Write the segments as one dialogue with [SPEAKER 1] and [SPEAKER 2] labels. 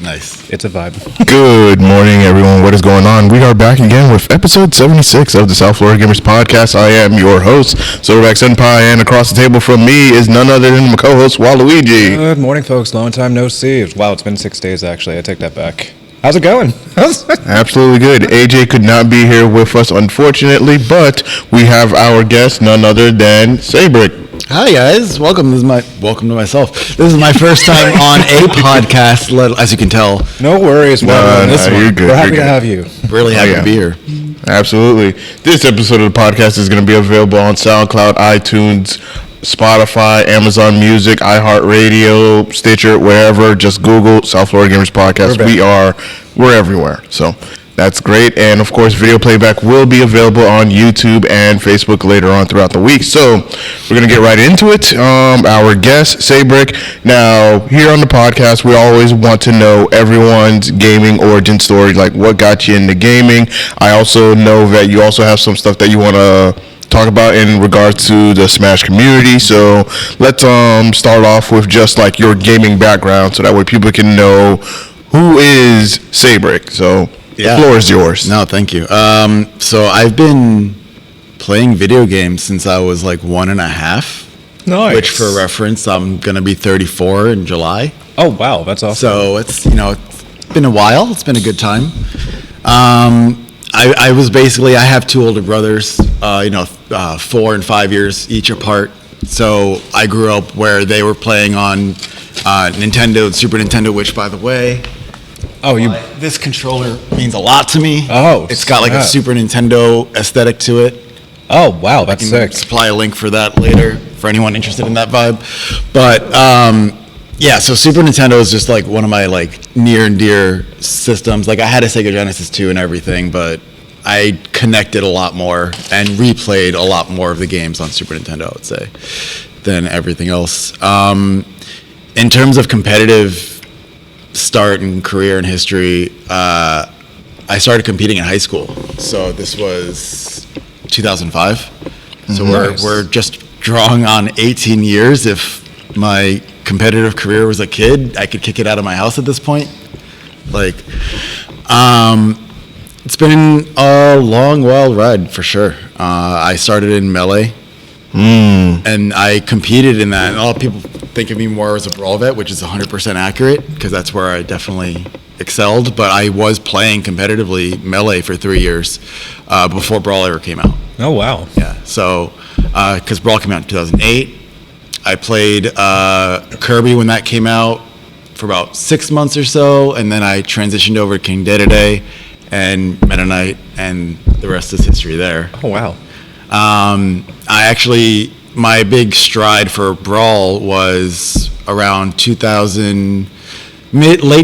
[SPEAKER 1] Nice.
[SPEAKER 2] It's a vibe.
[SPEAKER 3] Good morning, everyone. What is going on? We are back again with episode 76 of the South Florida Gamers Podcast. I am your host, Seibrik Senpai, and across the table from me is none other than my co-host, Waluigi.
[SPEAKER 2] Good morning, folks. Long time no see. Wow, it's been 6 days, actually. I take that back. How's it going?
[SPEAKER 3] Absolutely good. AJ could not be here with us, unfortunately, but we have our guest, none other than Seibrik.
[SPEAKER 1] Hi guys, welcome. Welcome to myself. This is my first time on a podcast, as you can tell.
[SPEAKER 2] No worries.
[SPEAKER 3] You're good.
[SPEAKER 2] We're happy to have you.
[SPEAKER 1] Really happy to be here.
[SPEAKER 3] Absolutely. This episode of the podcast is going to be available on SoundCloud, iTunes, Spotify, Amazon Music, iHeartRadio, Stitcher, wherever. Just Google South Florida Gamers Podcast. We're everywhere. So that's great. And of course, video playback will be available on YouTube and Facebook later on throughout the week. So we're going to get right into it. Our guest, Seibrik. Now, here on the podcast, we always want to know everyone's gaming origin story, like what got you into gaming. I also know that you also have some stuff that you want to talk about in regards to the Smash community. So let's start off with just like your gaming background so that way people can know who is Seibrik. So the floor is yours.
[SPEAKER 1] No, thank you. So I've been playing video games since I was like 1.5.
[SPEAKER 2] Nice.
[SPEAKER 1] Which, for reference, I'm going to be 34 in July.
[SPEAKER 2] Oh, wow. That's awesome.
[SPEAKER 1] So it's been a while. It's been a good time. I was basically, I have two older brothers, 4 and 5 years each apart. So I grew up where they were playing on Nintendo, Super Nintendo, which, by the way, this controller means a lot to me.
[SPEAKER 2] Oh,
[SPEAKER 1] it's got like a Super Nintendo aesthetic to it.
[SPEAKER 2] Oh, wow, that's sick.
[SPEAKER 1] Supply a link for that later for anyone interested in that vibe. But so Super Nintendo is just like one of my like near and dear systems. Like I had a Sega Genesis 2 and everything, but I connected a lot more and replayed a lot more of the games on Super Nintendo, I would say, than everything else. In terms of competitive start and career and history, I started competing in high school. So this was 2005. So we're just drawing on 18 years. If my competitive career was a kid, I could kick it out of my house at this point. Like, it's been a long, wild ride for sure. I started in Melee, and I competed in that. And a lot of people think of me more as a Brawl vet, which is 100% accurate, because that's where I definitely excelled. But I was playing competitively Melee for 3 years before Brawl ever came out.
[SPEAKER 2] Oh, wow.
[SPEAKER 1] Yeah, so, because Brawl came out in 2008. I played Kirby when that came out for about 6 months or so, and then I transitioned over to King Dedede and Meta Knight, and the rest is history there.
[SPEAKER 2] Oh, wow.
[SPEAKER 1] My big stride for Brawl was around late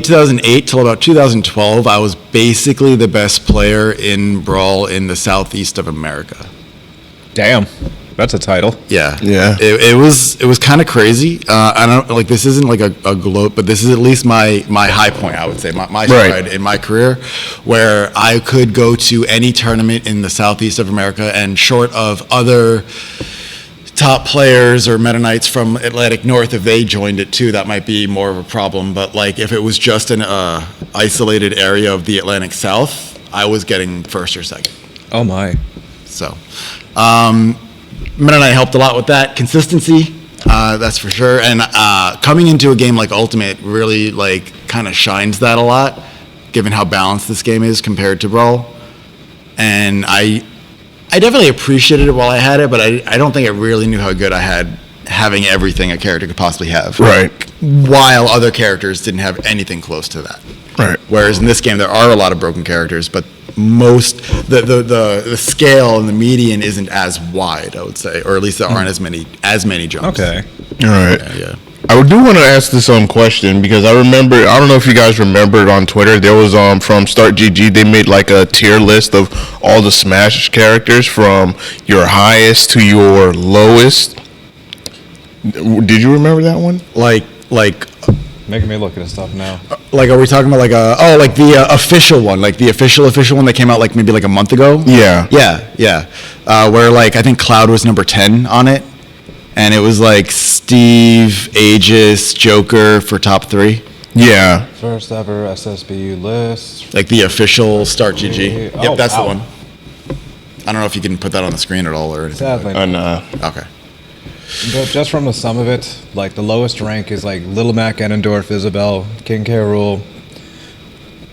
[SPEAKER 1] 2008 till about 2012. I was basically the best player in Brawl in the southeast of America.
[SPEAKER 2] Damn. That's a title.
[SPEAKER 1] Yeah. It was kind of crazy. I don't like, this isn't like a gloat, but this is at least my high point, I would say, my stride in my career, where I could go to any tournament in the southeast of America, and short of other top players or Meta Knights from Atlantic North, if they joined it too, that might be more of a problem. But like if it was just an isolated area of the Atlantic South, I was getting first or second.
[SPEAKER 2] Oh my.
[SPEAKER 1] So Meta Knight helped a lot with that consistency, that's for sure. And coming into a game like Ultimate really like kind of shines that a lot, given how balanced this game is compared to Brawl. And I definitely appreciated it while I had it, but I don't think I really knew how good I had having everything a character could possibly have.
[SPEAKER 3] Right.
[SPEAKER 1] While other characters didn't have anything close to that.
[SPEAKER 3] Right.
[SPEAKER 1] Whereas in this game, there are a lot of broken characters, but the scale and the median isn't as wide, I would say, or at least there aren't as many jumps.
[SPEAKER 2] Okay.
[SPEAKER 3] All right.
[SPEAKER 1] Yeah.
[SPEAKER 3] I do want to ask this question because I don't know if you guys remembered on Twitter, there was from Start GG, they made like a tier list of all the Smash characters from your highest to your lowest. Did you remember that one?
[SPEAKER 1] Like
[SPEAKER 2] making me look at this stuff now.
[SPEAKER 1] Like, are we talking about like the official one, like the official one that came out like maybe like a month ago?
[SPEAKER 3] Yeah.
[SPEAKER 1] Yeah. Where like I think Cloud was number 10 on it, and it was like Steve, Aegis, Joker for top 3.
[SPEAKER 3] Yeah.
[SPEAKER 2] First ever SSBU list.
[SPEAKER 1] Like the official Start GG.
[SPEAKER 2] Oh,
[SPEAKER 1] Yep, that's
[SPEAKER 2] wow.
[SPEAKER 1] the one. I don't know if you can put that on the screen at all or anything.
[SPEAKER 2] Sadly.
[SPEAKER 1] Okay.
[SPEAKER 2] But just from the sum of it, like the lowest rank is like Little Mac, Ganondorf, Isabel, King K. Rool.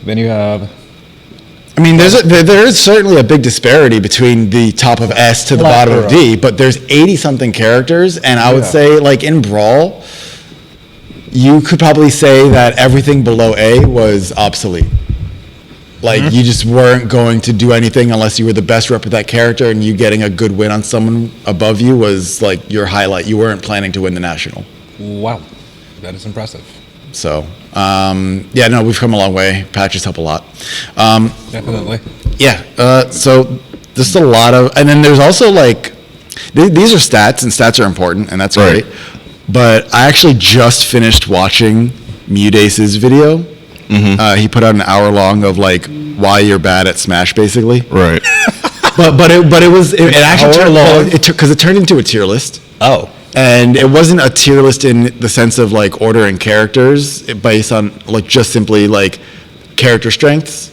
[SPEAKER 2] Then you have
[SPEAKER 1] I mean, there is certainly a big disparity between the top of S to the bottom of D, but there's 80-something characters, and I would say, like, in Brawl, you could probably say that everything below A was obsolete. Like, you just weren't going to do anything unless you were the best rep of that character, and you getting a good win on someone above you was, like, your highlight. You weren't planning to win the National.
[SPEAKER 2] wow, that is impressive.
[SPEAKER 1] So, yeah, no, we've come a long way. Patches help a lot.
[SPEAKER 2] Definitely.
[SPEAKER 1] Yeah, so just a lot of, and then there's also like, these are stats, and stats are important, and that's
[SPEAKER 3] Right.
[SPEAKER 1] great. But I actually just finished watching Mudace's video. He put out an hour long of like why you're bad at Smash, basically.
[SPEAKER 3] Right.
[SPEAKER 1] But it actually
[SPEAKER 2] Hour
[SPEAKER 1] turned
[SPEAKER 2] long?
[SPEAKER 1] because it turned into a tier list.
[SPEAKER 2] Oh.
[SPEAKER 1] And it wasn't a tier list in the sense of like ordering characters based on like just simply like character strengths.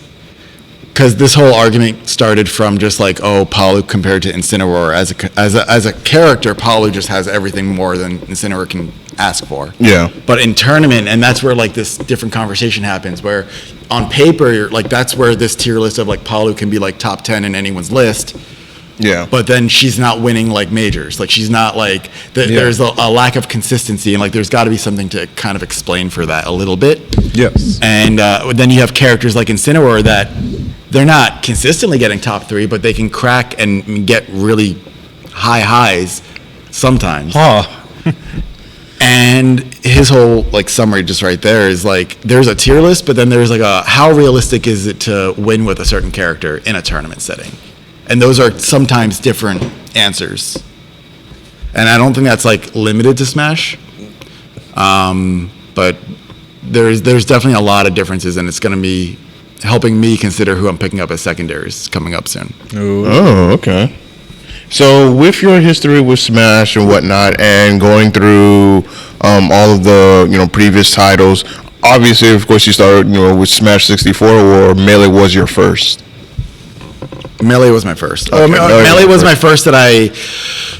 [SPEAKER 1] Because this whole argument started from just like, oh, Palu compared to Incineroar. As a character, Palu just has everything more than Incineroar can ask for.
[SPEAKER 3] Yeah.
[SPEAKER 1] But in tournament, and that's where like this different conversation happens, where on paper, you're, like that's where this tier list of like Palu can be like top 10 in anyone's list.
[SPEAKER 3] Yeah.
[SPEAKER 1] But then she's not winning like majors. Like she's not like there's a lack of consistency, and like there's got to be something to kind of explain for that a little bit.
[SPEAKER 2] Yes.
[SPEAKER 1] And then you have characters like Incineroar that they're not consistently getting top 3, but they can crack and get really high highs sometimes.
[SPEAKER 2] Huh.
[SPEAKER 1] And his whole like summary just right there is like there's a tier list, but then there's like a how realistic is it to win with a certain character in a tournament setting. And those are sometimes different answers. And I don't think that's like limited to Smash. But there's definitely a lot of differences, and it's going to be helping me consider who I'm picking up as secondaries coming up soon.
[SPEAKER 3] Oh, okay. So with your history with Smash and whatnot, and going through all of the previous titles, obviously, of course, you started with Smash 64, or Melee was your first.
[SPEAKER 1] Melee was my first.
[SPEAKER 3] Okay,
[SPEAKER 1] Melee was my first that I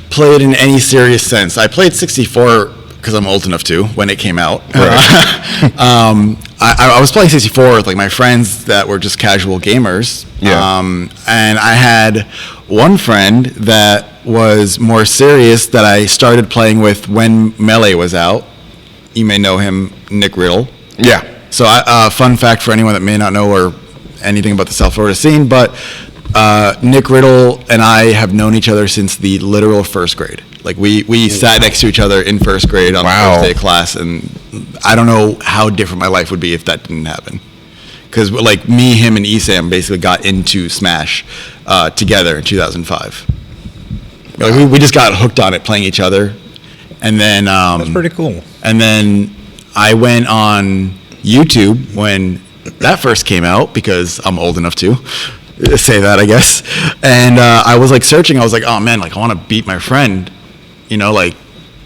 [SPEAKER 1] played in any serious sense. I played 64 because I'm old enough to when it came out.
[SPEAKER 3] Right.
[SPEAKER 1] I was playing 64 with like my friends that were just casual gamers.
[SPEAKER 3] Yeah.
[SPEAKER 1] And I had one friend that was more serious that I started playing with when Melee was out. You may know him, Nick Riddle.
[SPEAKER 3] Yeah.
[SPEAKER 1] So, fun fact for anyone that may not know or anything about the South Florida scene, but Nick Riddle and I have known each other since the literal first grade. Like we sat next to each other in first grade on the first day of class, and I don't know how different my life would be if that didn't happen. Because like me, him, and Esam basically got into Smash together in 2005. Like we just got hooked on it playing each other, and then
[SPEAKER 2] That's pretty cool.
[SPEAKER 1] and then I went on YouTube when that first came out because I'm old enough to say that, I guess. And I was like searching. I was like, oh man, like I want to beat my friend. Like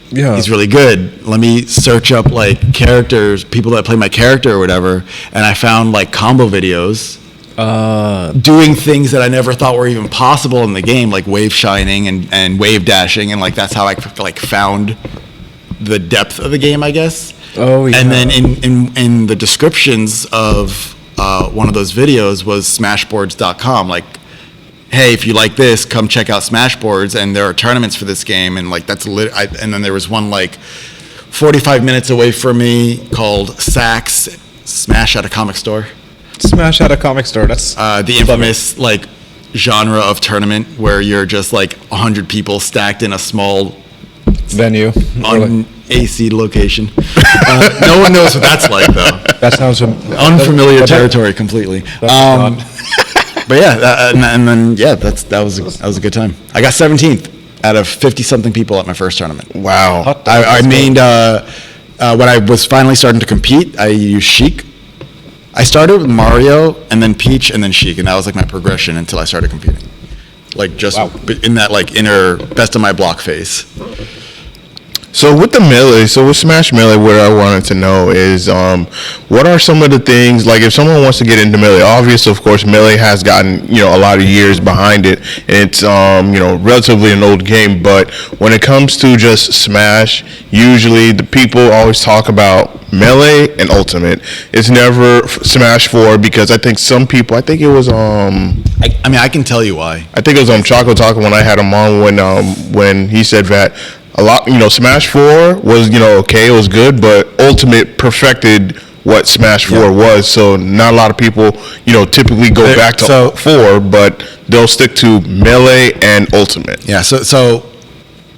[SPEAKER 2] Yeah.
[SPEAKER 1] he's really good. Let me search up like characters, people that play my character or whatever. And I found like combo videos doing things that I never thought were even possible in the game, like wave shining and wave dashing. And like that's how I like found the depth of the game, I guess.
[SPEAKER 2] Oh, yeah.
[SPEAKER 1] And then in the descriptions of one of those videos was smashboards.com, like, hey, if you like this, come check out Smashboards, and there are tournaments for this game, and like that's and then there was one like 45 minutes away from me called Saks Smash at a Comic Store.
[SPEAKER 2] Smash at a comic store. That's
[SPEAKER 1] The infamous like genre of tournament where you're just like 100 people stacked in a small
[SPEAKER 2] venue.
[SPEAKER 1] un-AC location. No one knows what that's like though.
[SPEAKER 2] That sounds
[SPEAKER 1] Unfamiliar territory completely. But yeah, and then yeah, that was a good time. I got 17th out of 50 something people at my first tournament.
[SPEAKER 3] Wow.
[SPEAKER 1] I mained when I was finally starting to compete, I used Sheik. I started with Mario, and then Peach, and then Sheik, and that was like my progression until I started competing. Like just in that like inner best of my block phase.
[SPEAKER 3] So with the Melee, so with Smash Melee, what I wanted to know is what are some of the things, like if someone wants to get into Melee, obviously, of course, Melee has gotten, a lot of years behind it, and it's, relatively an old game, but when it comes to just Smash, usually the people always talk about Melee and Ultimate. It's never Smash 4 because I think some people, I think it was,
[SPEAKER 1] I mean, I can tell you why.
[SPEAKER 3] I think it was Choco Taco when I had him on when he said that a lot, Smash 4 was, okay, it was good, but Ultimate perfected what Smash 4 was. So not a lot of people, typically go back to 4, but they'll stick to Melee and Ultimate.
[SPEAKER 1] Yeah, so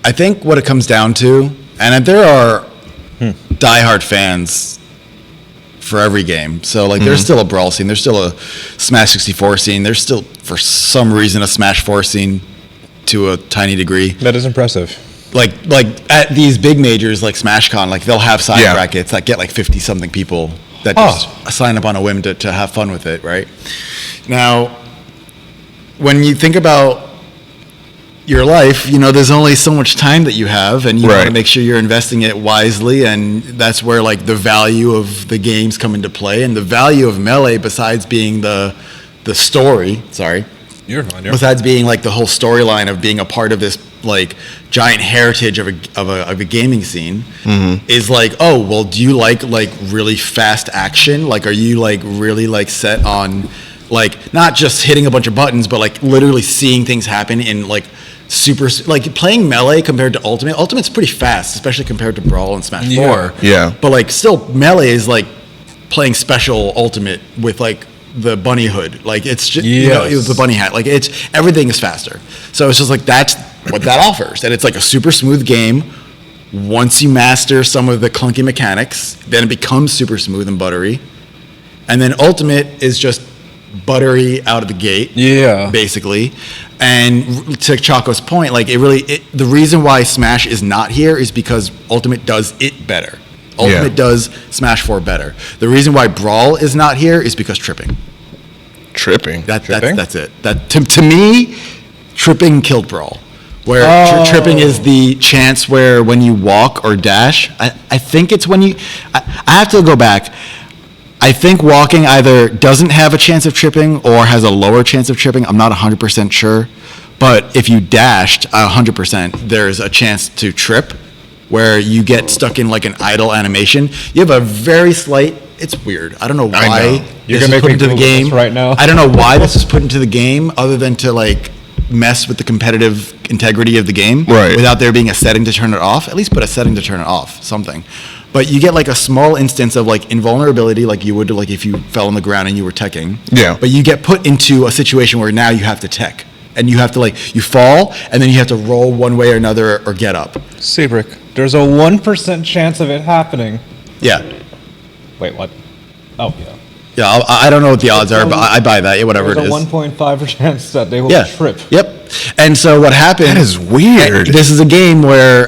[SPEAKER 1] I think what it comes down to, and there are diehard fans for every game. So like there's still a Brawl scene, there's still a Smash 64 scene, there's still for some reason a Smash 4 scene to a tiny degree.
[SPEAKER 2] That is impressive.
[SPEAKER 1] Like at these big majors like SmashCon, like they'll have side brackets that get like 50 something people that just sign up on a whim to have fun with it, right? Now, when you think about your life, there's only so much time that you have, and you want to make sure you're investing it wisely, and that's where like the value of the games come into play, and the value of Melee, besides being the story. Sorry.
[SPEAKER 2] You're fine.
[SPEAKER 1] Besides being like the whole storyline of being a part of this like giant heritage of a gaming scene, is like, oh well, do you like really fast action? Like, are you like really like set on like not just hitting a bunch of buttons, but like literally seeing things happen in like super, like playing Melee compared to Ultimate. Ultimate's pretty fast, especially compared to Brawl and Smash 4.
[SPEAKER 3] Yeah.
[SPEAKER 1] But like still, Melee is like playing special Ultimate with like the bunny hood, like it's just the bunny hat, like it's everything is faster. So it's just like that's what that offers, and it's like a super smooth game. Once you master some of the clunky mechanics, then it becomes super smooth and buttery. And then Ultimate is just buttery out of the gate, basically. And to Choco's point, like the reason why Smash is not here is because Ultimate does it better. Ultimate does Smash 4 better. The reason why Brawl is not here is because tripping.
[SPEAKER 3] Tripping?
[SPEAKER 1] That's it. That to me, tripping killed Brawl. Where tripping is the chance where when you walk or dash, I think it's when you... I have to go back. I think walking either doesn't have a chance of tripping or has a lower chance of tripping. I'm not 100% sure. But if you dashed 100%, there's a chance to trip, where you get stuck in like an idle animation. You have a very slight, it's weird. I don't know why
[SPEAKER 2] You're
[SPEAKER 1] this
[SPEAKER 2] gonna
[SPEAKER 1] is
[SPEAKER 2] make
[SPEAKER 1] put
[SPEAKER 2] me
[SPEAKER 1] into the
[SPEAKER 2] Google
[SPEAKER 1] game
[SPEAKER 2] this right now.
[SPEAKER 1] I don't know why this is put into the game other than to like mess with the competitive integrity of the game without there being a setting to turn it off. At least put a setting to turn it off, something. But you get like a small instance of like invulnerability, like you would like if you fell on the ground and you were teching.
[SPEAKER 3] Yeah.
[SPEAKER 1] But you get put into a situation where now you have to tech. And you have to you fall, and then you have to roll one way or another or get up.
[SPEAKER 2] Seibrik, there's a 1% chance of it happening.
[SPEAKER 1] Yeah.
[SPEAKER 2] Wait, what? Oh, yeah.
[SPEAKER 1] Yeah, I don't know what the odds are, but I buy that. Yeah, whatever it is.
[SPEAKER 2] There's a 1.5% chance that they will trip.
[SPEAKER 1] Yep. And so what happened...
[SPEAKER 3] That is weird.
[SPEAKER 1] This is a game where,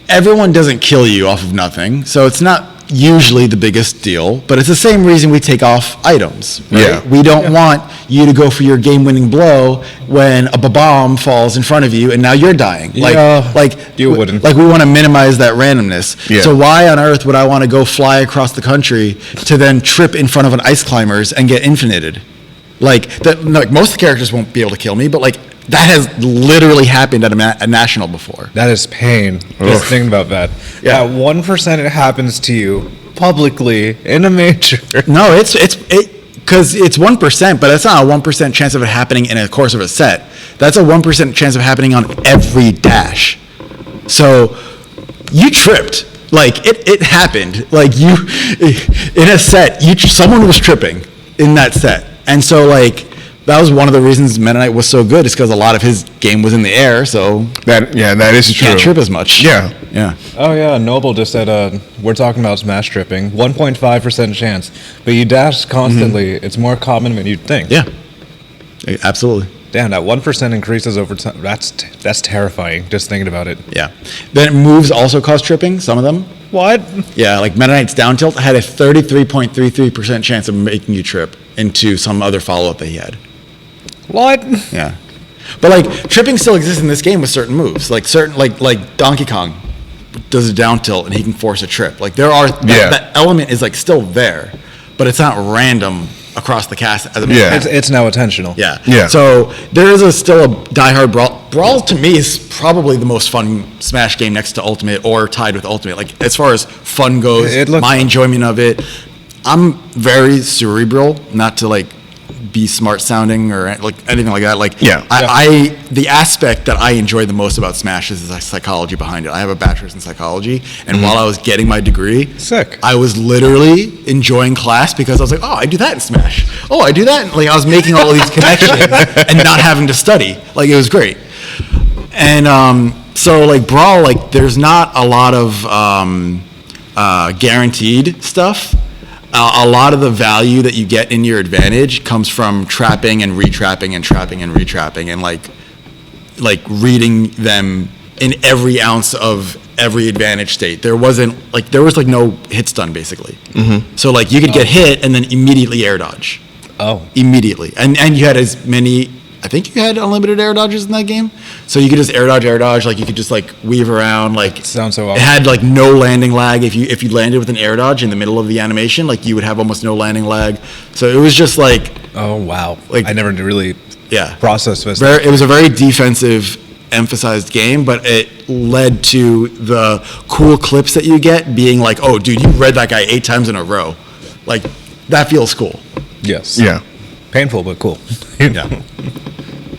[SPEAKER 1] everyone doesn't kill you off of nothing, so it's not usually the biggest deal, but it's the same reason we take off items. Right?
[SPEAKER 3] Yeah.
[SPEAKER 1] We don't want you to go for your game-winning blow when a bomb falls in front of you and now you're dying.
[SPEAKER 2] You wouldn't.
[SPEAKER 1] Like we want to minimize that randomness.
[SPEAKER 3] Yeah.
[SPEAKER 1] So why on earth would I want to go fly across the country to then trip in front of an ice climbers and get infinited? Like most characters won't be able to kill me, but like that has literally happened at a national before.
[SPEAKER 2] That is pain. Just thinking about that.
[SPEAKER 1] Yeah.
[SPEAKER 2] That 1% it happens to you publicly in a major.
[SPEAKER 1] No, it's because it's 1%, but that's not a 1% chance of it happening in a course of a set. That's a 1% chance of happening on every dash. So you tripped. Like it happened. Like you in a set, someone was tripping in that set, and so like. That was one of the reasons Meta Knight was so good, is because a lot of his game was in the air, so
[SPEAKER 3] that is true.
[SPEAKER 1] Can't trip as much.
[SPEAKER 3] Yeah.
[SPEAKER 2] Oh yeah, Noble just said we're talking about smash tripping, 1.5% chance, but you dash constantly. It's more common than you'd think.
[SPEAKER 1] Yeah, absolutely.
[SPEAKER 2] Damn, that 1% increases over time. That's terrifying. Just thinking about it.
[SPEAKER 1] Yeah. Then moves also cause tripping, some of them.
[SPEAKER 2] What?
[SPEAKER 1] Yeah, like Meta Knight's down tilt had a 33.33% chance of making you trip into some other follow-up that he had.
[SPEAKER 2] What?
[SPEAKER 1] Yeah. But like tripping still exists in this game with certain moves. Like certain like Donkey Kong does a down tilt and he can force a trip. Like there are that element is like still there, but it's not random across the cast as a
[SPEAKER 2] It's now attentional.
[SPEAKER 1] Yeah. So there is still a diehard Brawl. Brawl to me is probably the most fun Smash game next to Ultimate or tied with Ultimate. Like as far as fun goes, my enjoyment of it. I'm very cerebral, not to like be smart sounding or like anything like that. Like I the aspect that I enjoy the most about Smash is the psychology behind it. I have a bachelor's in psychology, and while I was getting my degree, I was literally enjoying class because I was like, oh, I do that in Smash. Oh, I do that. And, like I was making all of these connections and not having to study. Like it was great. And so like Brawl, like there's not a lot of guaranteed stuff. A lot of the value that you get in your advantage comes from trapping and retrapping and trapping and retrapping and like reading them in every ounce of every advantage state. There was no hit stun basically. Mm-hmm. So like you could get hit and then immediately air dodge. Oh. Immediately. And you had as many, I think you had unlimited air dodges in that game. So you could just air dodge, like you could just like weave around, like
[SPEAKER 2] sounds so awesome.
[SPEAKER 1] It had like no landing lag. If you landed with an air dodge in the middle of the animation, like you would have almost no landing lag. So it was just like,
[SPEAKER 2] oh wow.
[SPEAKER 1] Like
[SPEAKER 2] I never really processed this.
[SPEAKER 1] It was a very defensive emphasized game, but it led to the cool clips that you get being like, oh dude, you read that guy 8 times in a row. Like that feels cool.
[SPEAKER 2] Yes.
[SPEAKER 3] Yeah.
[SPEAKER 2] Painful but cool.
[SPEAKER 1] Yeah.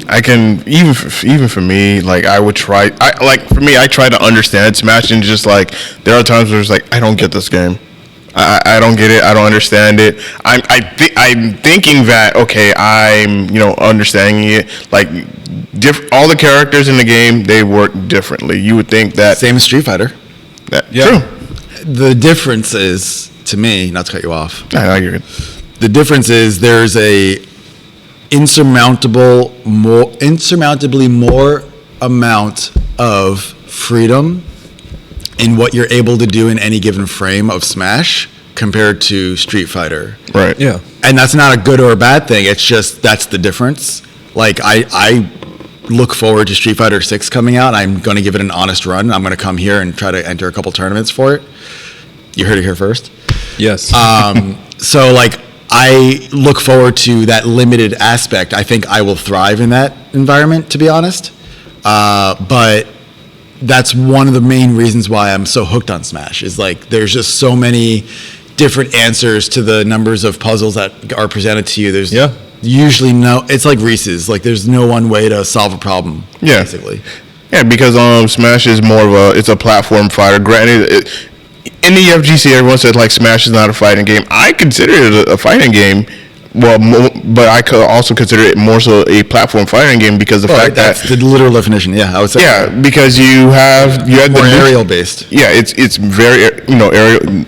[SPEAKER 3] I can even for me, like I would try. I try to understand Smash, and just like there are times where it's like I don't get this game. I don't get it. I don't understand it. I'm thinking that okay, I'm understanding it. Like all the characters in the game, they work differently. You would think that
[SPEAKER 1] same as Street Fighter.
[SPEAKER 3] True.
[SPEAKER 1] The difference is, to me, not to cut you off.
[SPEAKER 3] I agree.
[SPEAKER 1] The difference is there's a insurmountably more amount of freedom in what you're able to do in any given frame of Smash compared to Street Fighter.
[SPEAKER 3] Right.
[SPEAKER 2] Yeah.
[SPEAKER 1] And that's not a good or a bad thing. It's just that's the difference. Like I look forward to Street Fighter 6 coming out. I'm going to give it an honest run. I'm going to come here and try to enter a couple tournaments for it. You heard it here first.
[SPEAKER 2] Yes.
[SPEAKER 1] So like I look forward to that limited aspect. I think I will thrive in that environment, to be honest. But that's one of the main reasons why I'm so hooked on Smash is like there's just so many different answers to the numbers of puzzles that are presented to you. There's usually it's like Reese's. Like there's no one way to solve a problem, basically.
[SPEAKER 3] Yeah, because Smash is more of it's a platform fighter. Granted, in the FGC, everyone said like Smash is not a fighting game. I consider it a fighting game. Well, but I could also consider it more so a platform fighting game because the fact
[SPEAKER 1] that's the literal definition. Yeah, I would say.
[SPEAKER 3] Yeah, because you had
[SPEAKER 1] more aerial based.
[SPEAKER 3] Yeah, it's very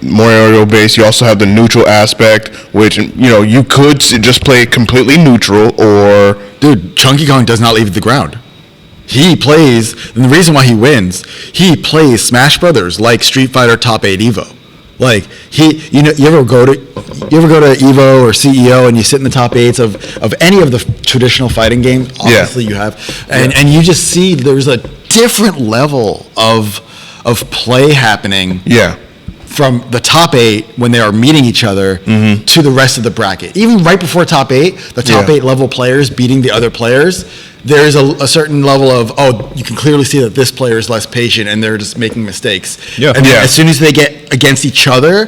[SPEAKER 3] more aerial based. You also have the neutral aspect, which you could just play completely neutral or.
[SPEAKER 1] Dude, Chunky Kong does not leave the ground. He plays, and the reason why he wins, he plays Smash Brothers like Street Fighter Top 8 Evo. Like you ever go to Evo or CEO and you sit in the top 8s of any of the traditional fighting games? Obviously you have, and you just see there's a different level of play happening.
[SPEAKER 3] Yeah.
[SPEAKER 1] From the top 8 when they are meeting each other to the rest of the bracket. Even right before top 8, the top 8 level players beating the other players, there's a certain level of, you can clearly see that this player is less patient and they're just making mistakes.
[SPEAKER 2] Yeah.
[SPEAKER 1] And as soon as they get against each other,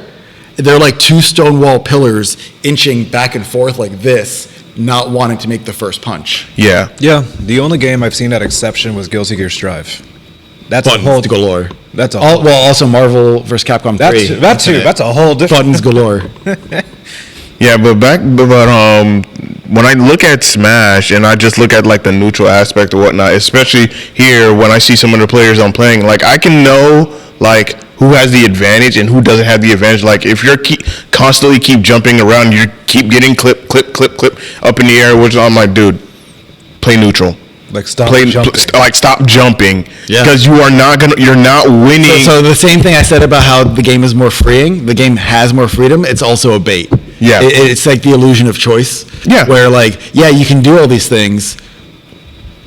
[SPEAKER 1] they're like 2 stone wall pillars inching back and forth like this, not wanting to make the first punch.
[SPEAKER 3] Yeah.
[SPEAKER 2] Yeah. The only game I've seen that exception was Guilty Gear Strive. That's
[SPEAKER 1] Buttons
[SPEAKER 2] a whole
[SPEAKER 1] galore.
[SPEAKER 2] That's a
[SPEAKER 1] well, also Marvel vs. Capcom 3.
[SPEAKER 2] That's a whole different
[SPEAKER 1] buttons galore.
[SPEAKER 3] Yeah, but when I look at Smash and I just look at like the neutral aspect or whatnot, especially here when I see some of the players I'm playing, like I can know like who has the advantage and who doesn't have the advantage. Like if you're constantly keep jumping around, you keep getting clip up in the air, which I'm like, dude, play neutral.
[SPEAKER 2] Like stop
[SPEAKER 3] Play,
[SPEAKER 2] jumping.
[SPEAKER 3] like stop jumping,
[SPEAKER 1] Yeah.
[SPEAKER 3] because you're not winning.
[SPEAKER 1] So the same thing I said about how the game is more freeing. The game has more freedom. It's also a bait.
[SPEAKER 3] Yeah.
[SPEAKER 1] It's like the illusion of choice.
[SPEAKER 3] Yeah.
[SPEAKER 1] Where like, yeah, you can do all these things.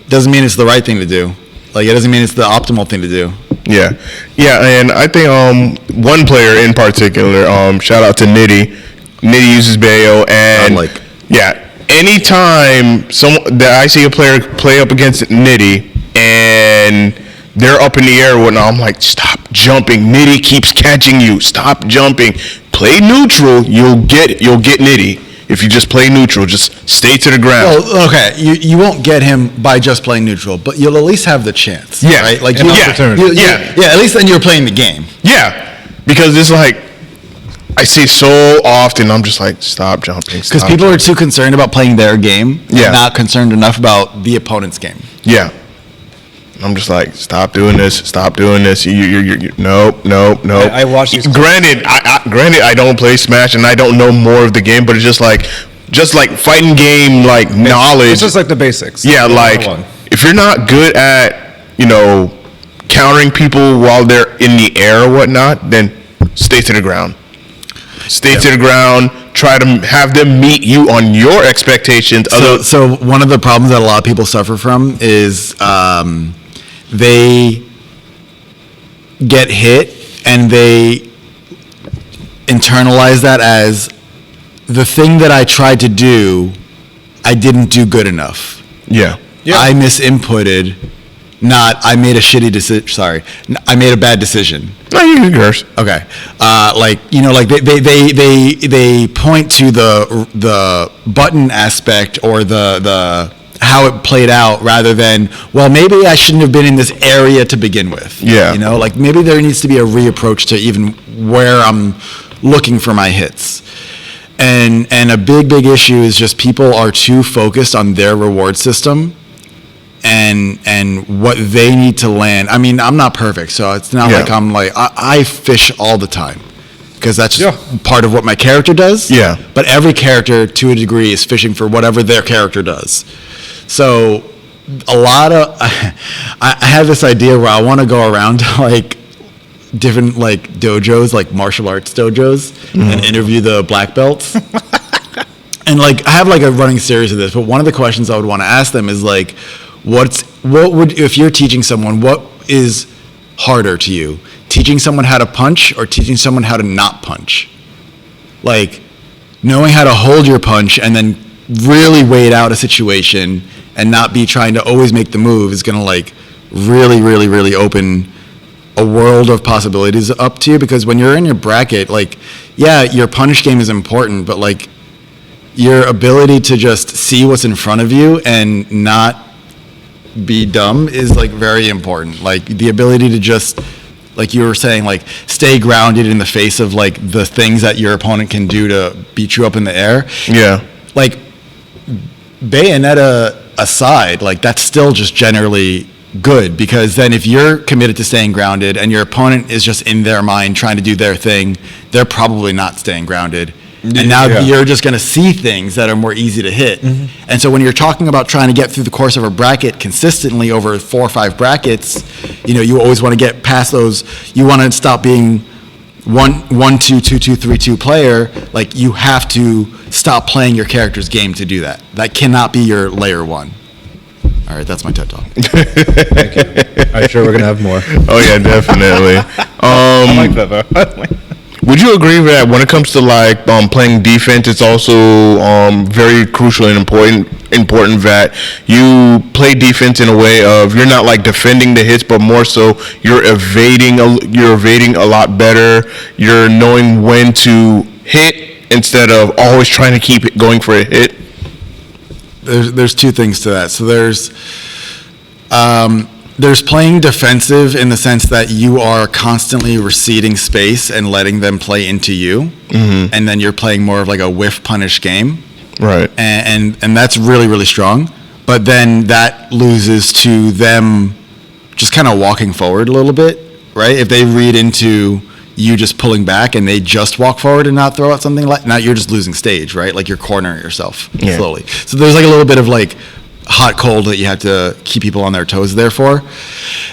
[SPEAKER 1] Doesn't mean it's the right thing to do. Like, it doesn't mean it's the optimal thing to do.
[SPEAKER 3] Yeah, and I think one player in particular, shout out to Nitty. Nitty uses Bayo, and
[SPEAKER 1] Godlike.
[SPEAKER 3] yeah, anytime that I see a player play up against Nitty and they're up in the air and whatnot, I'm like, stop jumping. Nitty keeps catching you. Stop jumping. Play neutral. You'll get Nitty. If you just play neutral, just stay to the ground.
[SPEAKER 1] Well, okay, you won't get him by just playing neutral, but you'll at least have the chance.
[SPEAKER 3] Yeah.
[SPEAKER 1] Right? Like,
[SPEAKER 2] An
[SPEAKER 1] you-
[SPEAKER 2] opportunity.
[SPEAKER 1] yeah, at least then you're playing the game.
[SPEAKER 3] Yeah, because it's like, I see so often, I'm just like, stop jumping.
[SPEAKER 1] Because people are too concerned about playing their game,
[SPEAKER 3] Yeah.
[SPEAKER 1] and not concerned enough about the opponent's game.
[SPEAKER 3] Yeah. I'm just like, stop doing this. Stop doing this. You nope.
[SPEAKER 2] I watch these-
[SPEAKER 3] Granted, I don't play Smash and I don't know more of the game, but it's just like fighting game like knowledge.
[SPEAKER 2] It's just like the basics.
[SPEAKER 3] Yeah, like
[SPEAKER 2] 101.
[SPEAKER 3] if you're not good at countering people while they're in the air or whatnot, then stay to the ground. Stay to the ground. Try to have them meet you on your expectations.
[SPEAKER 1] So one of the problems that a lot of people suffer from is they get hit and they internalize that as the thing that I tried to do, I didn't do good enough.
[SPEAKER 3] Yeah.
[SPEAKER 1] I misinputted, not I made a shitty decision. Sorry, I made a bad decision.
[SPEAKER 3] No, you can curse.
[SPEAKER 1] Okay, like they point to the button aspect or the how it played out rather than, well, maybe I shouldn't have been in this area to begin with.
[SPEAKER 3] Yeah.
[SPEAKER 1] Like maybe there needs to be a reapproach to even where I'm looking for my hits. And a big issue is just people are too focused on their reward system and what they need to land. I mean, I'm not perfect, so it's not
[SPEAKER 3] Yeah.
[SPEAKER 1] like I'm like, I fish all the time because that's just
[SPEAKER 2] Yeah.
[SPEAKER 1] part of what my character does.
[SPEAKER 3] Yeah.
[SPEAKER 1] But every character, to a degree, is fishing for whatever their character does. So a lot of, I have this idea where I want to go around to like different like dojos, like martial arts dojos, and interview the black belts. And like I have like a running series of this, but one of the questions I would want to ask them is like, what would, if you're teaching someone, what is harder to you, teaching someone how to punch or teaching someone how to not punch? Like knowing how to hold your punch and then really wait out a situation and not be trying to always make the move is going to like really open a world of possibilities up to you, because when you're in your bracket, like, yeah, your punish game is important, but like your ability to just see what's in front of you and not be dumb is like very important. Like the ability to just, like you were saying, like stay grounded in the face of like the things that your opponent can do to beat you up in the air.
[SPEAKER 3] Yeah.
[SPEAKER 1] Like Bayonetta aside, like that's still just generally good, because then if you're committed to staying grounded and your opponent is just in their mind trying to do their thing, they're probably not staying grounded. And now
[SPEAKER 2] Yeah.
[SPEAKER 1] you're just going to see things that are more easy to hit. And so when you're talking about trying to get through the course of a bracket consistently over 4 or 5 brackets, you always want to get past those. You want to stop being 1-2, 2-2, 3-2 player. Like you have to stop playing your character's game to do that. That cannot be your layer 1. All right, that's my TED Talk.
[SPEAKER 2] Thank you. I'm sure we're gonna have more.
[SPEAKER 3] Oh yeah, definitely.
[SPEAKER 2] I like that though.
[SPEAKER 3] Would you agree that when it comes to like playing defense, it's also very crucial and important that you play defense in a way of you're not like defending the hits, but more so you're evading a lot better. You're knowing when to hit instead of always trying to keep it going for a hit.
[SPEAKER 1] There's 2 things to that. So there's playing defensive in the sense that you are constantly receding space and letting them play into you, and then you're playing more of like a whiff punish game,
[SPEAKER 3] Right.
[SPEAKER 1] and that's really strong. But then that loses to them just kind of walking forward a little bit, right? If they read into you just pulling back and they just walk forward and not throw out something like, now you're just losing stage, right? Like you're cornering yourself
[SPEAKER 3] Yeah.
[SPEAKER 1] slowly. So there's like a little bit of like hot cold that you have to keep people on their toes there for.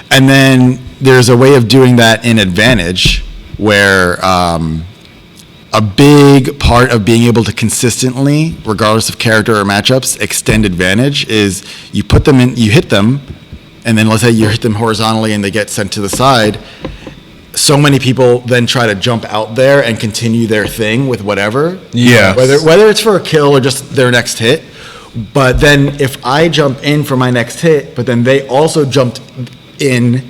[SPEAKER 1] And then there's a way of doing that in advantage where a big part of being able to consistently, regardless of character or matchups, extend advantage is you put them in, you hit them, and then let's say you hit them horizontally and they get sent to the side. So many people then try to jump out there and continue their thing with whatever.
[SPEAKER 3] Yeah.
[SPEAKER 1] Whether it's for a kill or just their next hit. But then if I jump in for my next hit, but then they also jumped in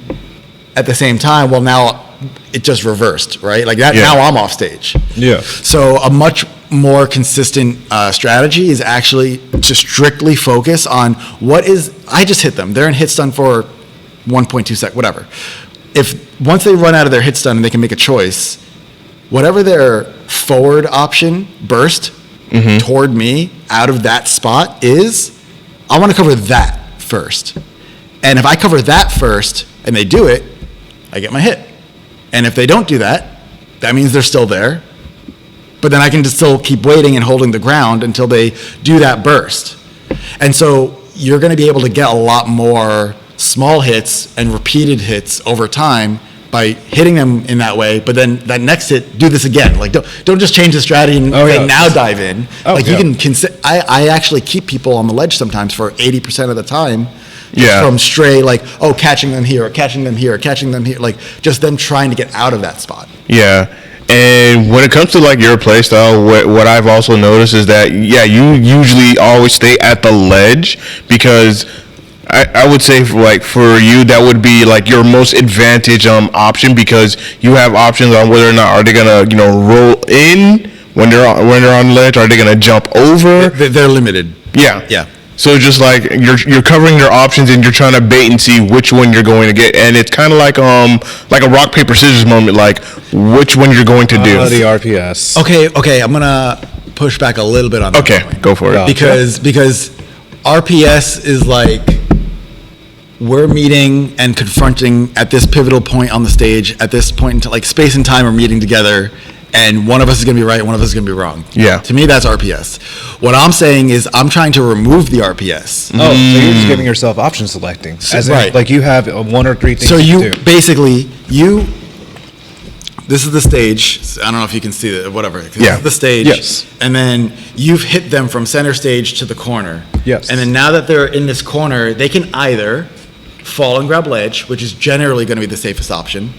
[SPEAKER 1] at the same time, well, now it just reversed, right? Like that, now I'm off stage.
[SPEAKER 2] Yeah.
[SPEAKER 1] So a much more consistent strategy is actually to strictly focus on I just hit them. They're in hit stun for 1.2 sec, whatever. If once they run out of their hit stun and they can make a choice, whatever their forward option burst toward me out of that spot is, I want to cover that first. And if I cover that first and they do it, I get my hit. And if they don't do that, that means they're still there. But then I can just still keep waiting and holding the ground until they do that burst. And so you're going to be able to get a lot more small hits and repeated hits over time by hitting them in that way, but then that next hit, do this again. Like don't just change the strategy and now dive in. You can I actually keep people on the ledge sometimes for 80% of the time. From stray, like, catching them here, or catching them here, or catching them here, like just them trying to get out of that spot.
[SPEAKER 3] Yeah. And when it comes to like your play style, what I've also noticed is that, you usually always stay at the ledge because I would say for you that would be like your most advantage option because you have options on whether or not are they gonna roll in when they're on the ledge, are they gonna jump over?
[SPEAKER 1] They're limited.
[SPEAKER 3] Yeah. So just like you're covering your options and you're trying to bait and see which one you're going to get, and it's kind of like a rock paper scissors moment, like which one you're going to do.
[SPEAKER 2] The RPS.
[SPEAKER 1] Okay, I'm gonna push back a little bit on that.
[SPEAKER 3] Okay, go for it.
[SPEAKER 1] Because RPS is like, we're meeting and confronting at this pivotal point on the stage, at this point in like space and time are meeting together, and one of us is going to be right, one of us is going to be wrong.
[SPEAKER 3] Yeah.
[SPEAKER 1] To me, that's RPS. What I'm saying is I'm trying to remove the RPS.
[SPEAKER 2] Oh, so you're just giving yourself option selecting.
[SPEAKER 1] Right.
[SPEAKER 2] Like you have one or three things
[SPEAKER 1] so
[SPEAKER 2] you do.
[SPEAKER 1] Basically, this is the stage. I don't know if you can see it, whatever. This is the stage.
[SPEAKER 2] Yes.
[SPEAKER 1] And then you've hit them from center stage to the corner.
[SPEAKER 2] Yes.
[SPEAKER 1] And then now that they're in this corner, they can either fall and grab ledge, which is generally going to be the safest option.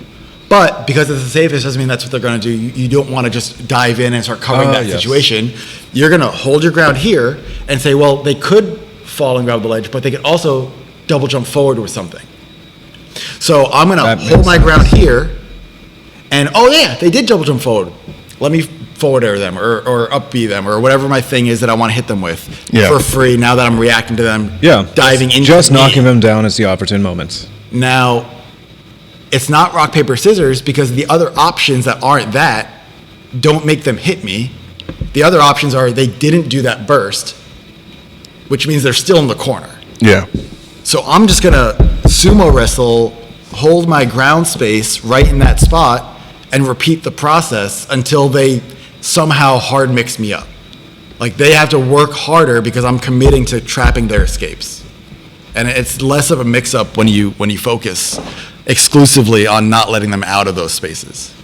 [SPEAKER 1] But because it's the safest doesn't mean that's what they're going to do. You don't want to just dive in and start covering that situation. You're going to hold your ground here and say, well, they could fall and grab the ledge, but they could also double jump forward with something. So I'm going to hold my ground here, and they did double jump forward. Let me forward air them or up B them or whatever my thing is that I want to hit them with for free now that I'm reacting to them diving into
[SPEAKER 2] just knocking them down is the opportune moment.
[SPEAKER 1] Now, it's not rock, paper, scissors because the other options that aren't that don't make them hit me. The other options are they didn't do that burst, which means they're still in the corner.
[SPEAKER 3] Yeah.
[SPEAKER 1] So I'm just going to sumo wrestle, hold my ground space right in that spot, and repeat the process until they somehow hard mix me up. Like they have to work harder because I'm committing to trapping their escapes. And it's less of a mix-up when you focus exclusively on not letting them out of those spaces.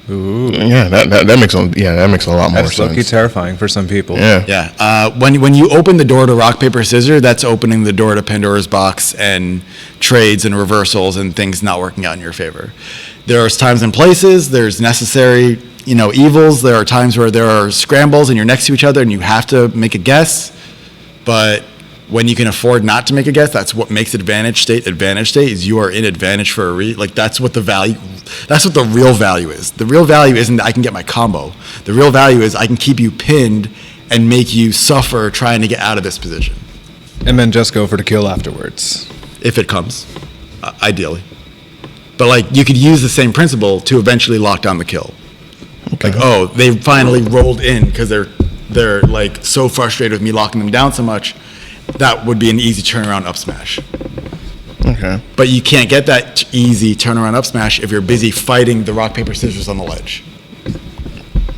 [SPEAKER 2] Ooh.
[SPEAKER 3] Yeah, that makes a lot more
[SPEAKER 2] That's
[SPEAKER 3] sense.
[SPEAKER 2] low-key terrifying for some people.
[SPEAKER 1] Yeah. When you open the door to rock, paper, scissors, that's opening the door to Pandora's box and trades and reversals and things not working out in your favor. There's times and places, there's necessary, evils. There are times where there are scrambles and you're next to each other and you have to make a guess. But when you can afford not to make a guess, that's what makes advantage state is you are in advantage for that's what the real value is. The real value isn't that I can get my combo. The real value is I can keep you pinned and make you suffer trying to get out of this position.
[SPEAKER 2] And then just go for the kill afterwards.
[SPEAKER 1] If it comes, ideally. But you could use the same principle to eventually lock down the kill. Okay. They finally rolled in because they're so frustrated with me locking them down so much. That would be an easy turnaround up smash.
[SPEAKER 3] Okay.
[SPEAKER 1] But you can't get that easy turnaround up smash if you're busy fighting the rock, paper, scissors on the ledge.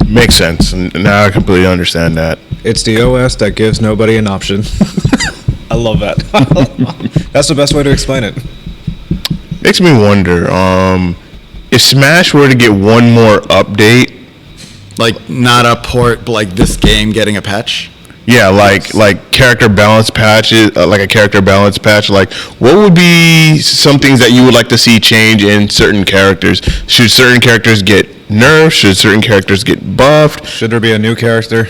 [SPEAKER 3] Makes sense. Now I completely understand that.
[SPEAKER 2] It's the OS that gives nobody an option. I love that. That's the best way to explain it.
[SPEAKER 3] Makes me wonder, if Smash were to get one more update,
[SPEAKER 1] Like not a port, but like this game getting a patch.
[SPEAKER 3] yeah, like character balance patches, like a character balance patch, like what would be some things that you would like to see change in certain characters? Should certain characters get nerfed? Should certain characters get buffed?
[SPEAKER 2] Should there be a new character?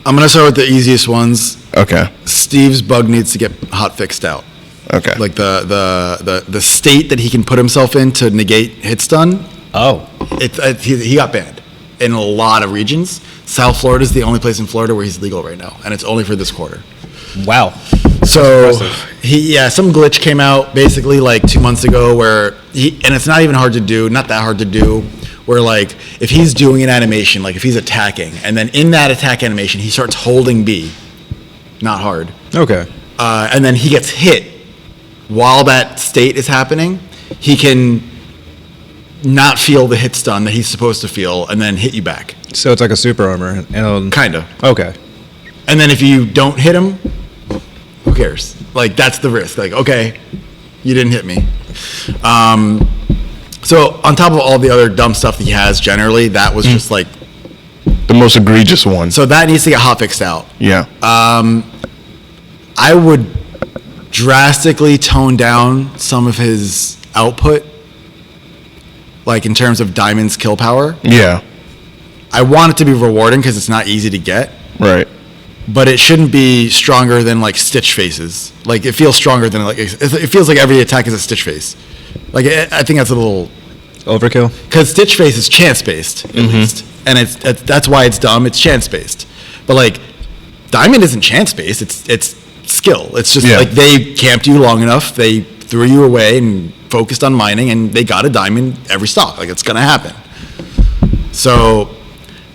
[SPEAKER 1] I'm gonna start with the easiest ones.
[SPEAKER 3] Okay,
[SPEAKER 1] Steve's bug needs to get hot fixed out.
[SPEAKER 3] okay.
[SPEAKER 1] Like the state that he can put himself in to negate hit stun.
[SPEAKER 2] Oh,
[SPEAKER 1] He got banned in a lot of regions. South Florida is the only place in Florida where he's legal right now, and it's only for this quarter.
[SPEAKER 2] wow.
[SPEAKER 1] So
[SPEAKER 2] impressive.
[SPEAKER 1] some glitch came out basically like 2 months ago where and it's not even hard to do, not that hard to do, where like if he's doing an animation, like if he's attacking, and then in that attack animation he starts holding B, not hard,
[SPEAKER 2] Okay.
[SPEAKER 1] and then he gets hit while that state is happening, he can not feel the hit stun that he's supposed to feel, and then hit you back.
[SPEAKER 2] So it's like a super armor.
[SPEAKER 1] Kinda.
[SPEAKER 2] Okay.
[SPEAKER 1] And then if you don't hit him, who cares? Like, that's the risk. Like, okay, you didn't hit me. So on top of all the other dumb stuff that he has generally, that was just like,
[SPEAKER 3] The most egregious one.
[SPEAKER 1] so that needs to get hot fixed out.
[SPEAKER 3] Yeah.
[SPEAKER 1] I would drastically tone down some of his output, like in terms of Diamond's kill power.
[SPEAKER 3] Yeah.
[SPEAKER 1] I want it to be rewarding because it's not easy to get,
[SPEAKER 3] Right.
[SPEAKER 1] but it shouldn't be stronger than like Stitch faces. Like it feels stronger than like it feels like every attack is a Stitch face. Like I think that's a little
[SPEAKER 2] Overkill.
[SPEAKER 1] because Stitch face is chance based at least, and that's why it's dumb. It's chance based, but like Diamond isn't chance based. It's skill. It's just
[SPEAKER 3] Yeah.
[SPEAKER 1] like they camped you long enough, they threw you away and focused on mining, and they got a diamond every stock. Like it's gonna happen. So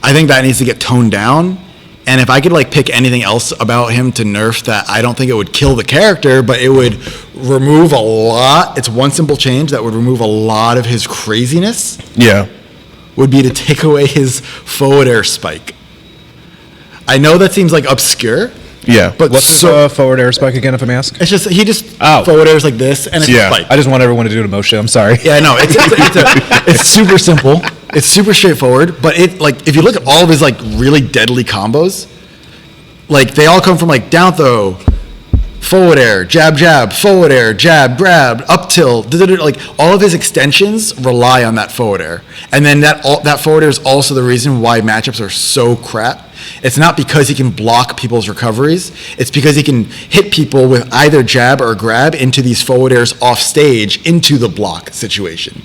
[SPEAKER 1] I think that needs to get toned down. And if I could like pick anything else about him to nerf that I don't think it would kill the character, but it would remove a lot. It's one simple change that would remove a lot of his craziness.
[SPEAKER 3] Yeah.
[SPEAKER 1] Would be to take away his forward air spike. I know that seems like obscure,
[SPEAKER 3] Yeah.
[SPEAKER 1] but
[SPEAKER 2] What's his forward air spike again, if I may ask?
[SPEAKER 1] it's just he just
[SPEAKER 2] Oh.
[SPEAKER 1] forward airs like this, and it's
[SPEAKER 3] Yeah.
[SPEAKER 1] a spike.
[SPEAKER 2] I just want everyone to do the motion. I'm sorry.
[SPEAKER 1] Yeah, no, it's super simple. It's super straightforward, but it like if you look at all of his like really deadly combos, like they all come from like down throw, forward air, jab, forward air, jab, grab, up tilt, like all of his extensions rely on that forward air. And then that forward air is also the reason why matchups are so crap. It's not because he can block people's recoveries. It's because he can hit people with either jab or grab into these forward airs off stage into the block situation.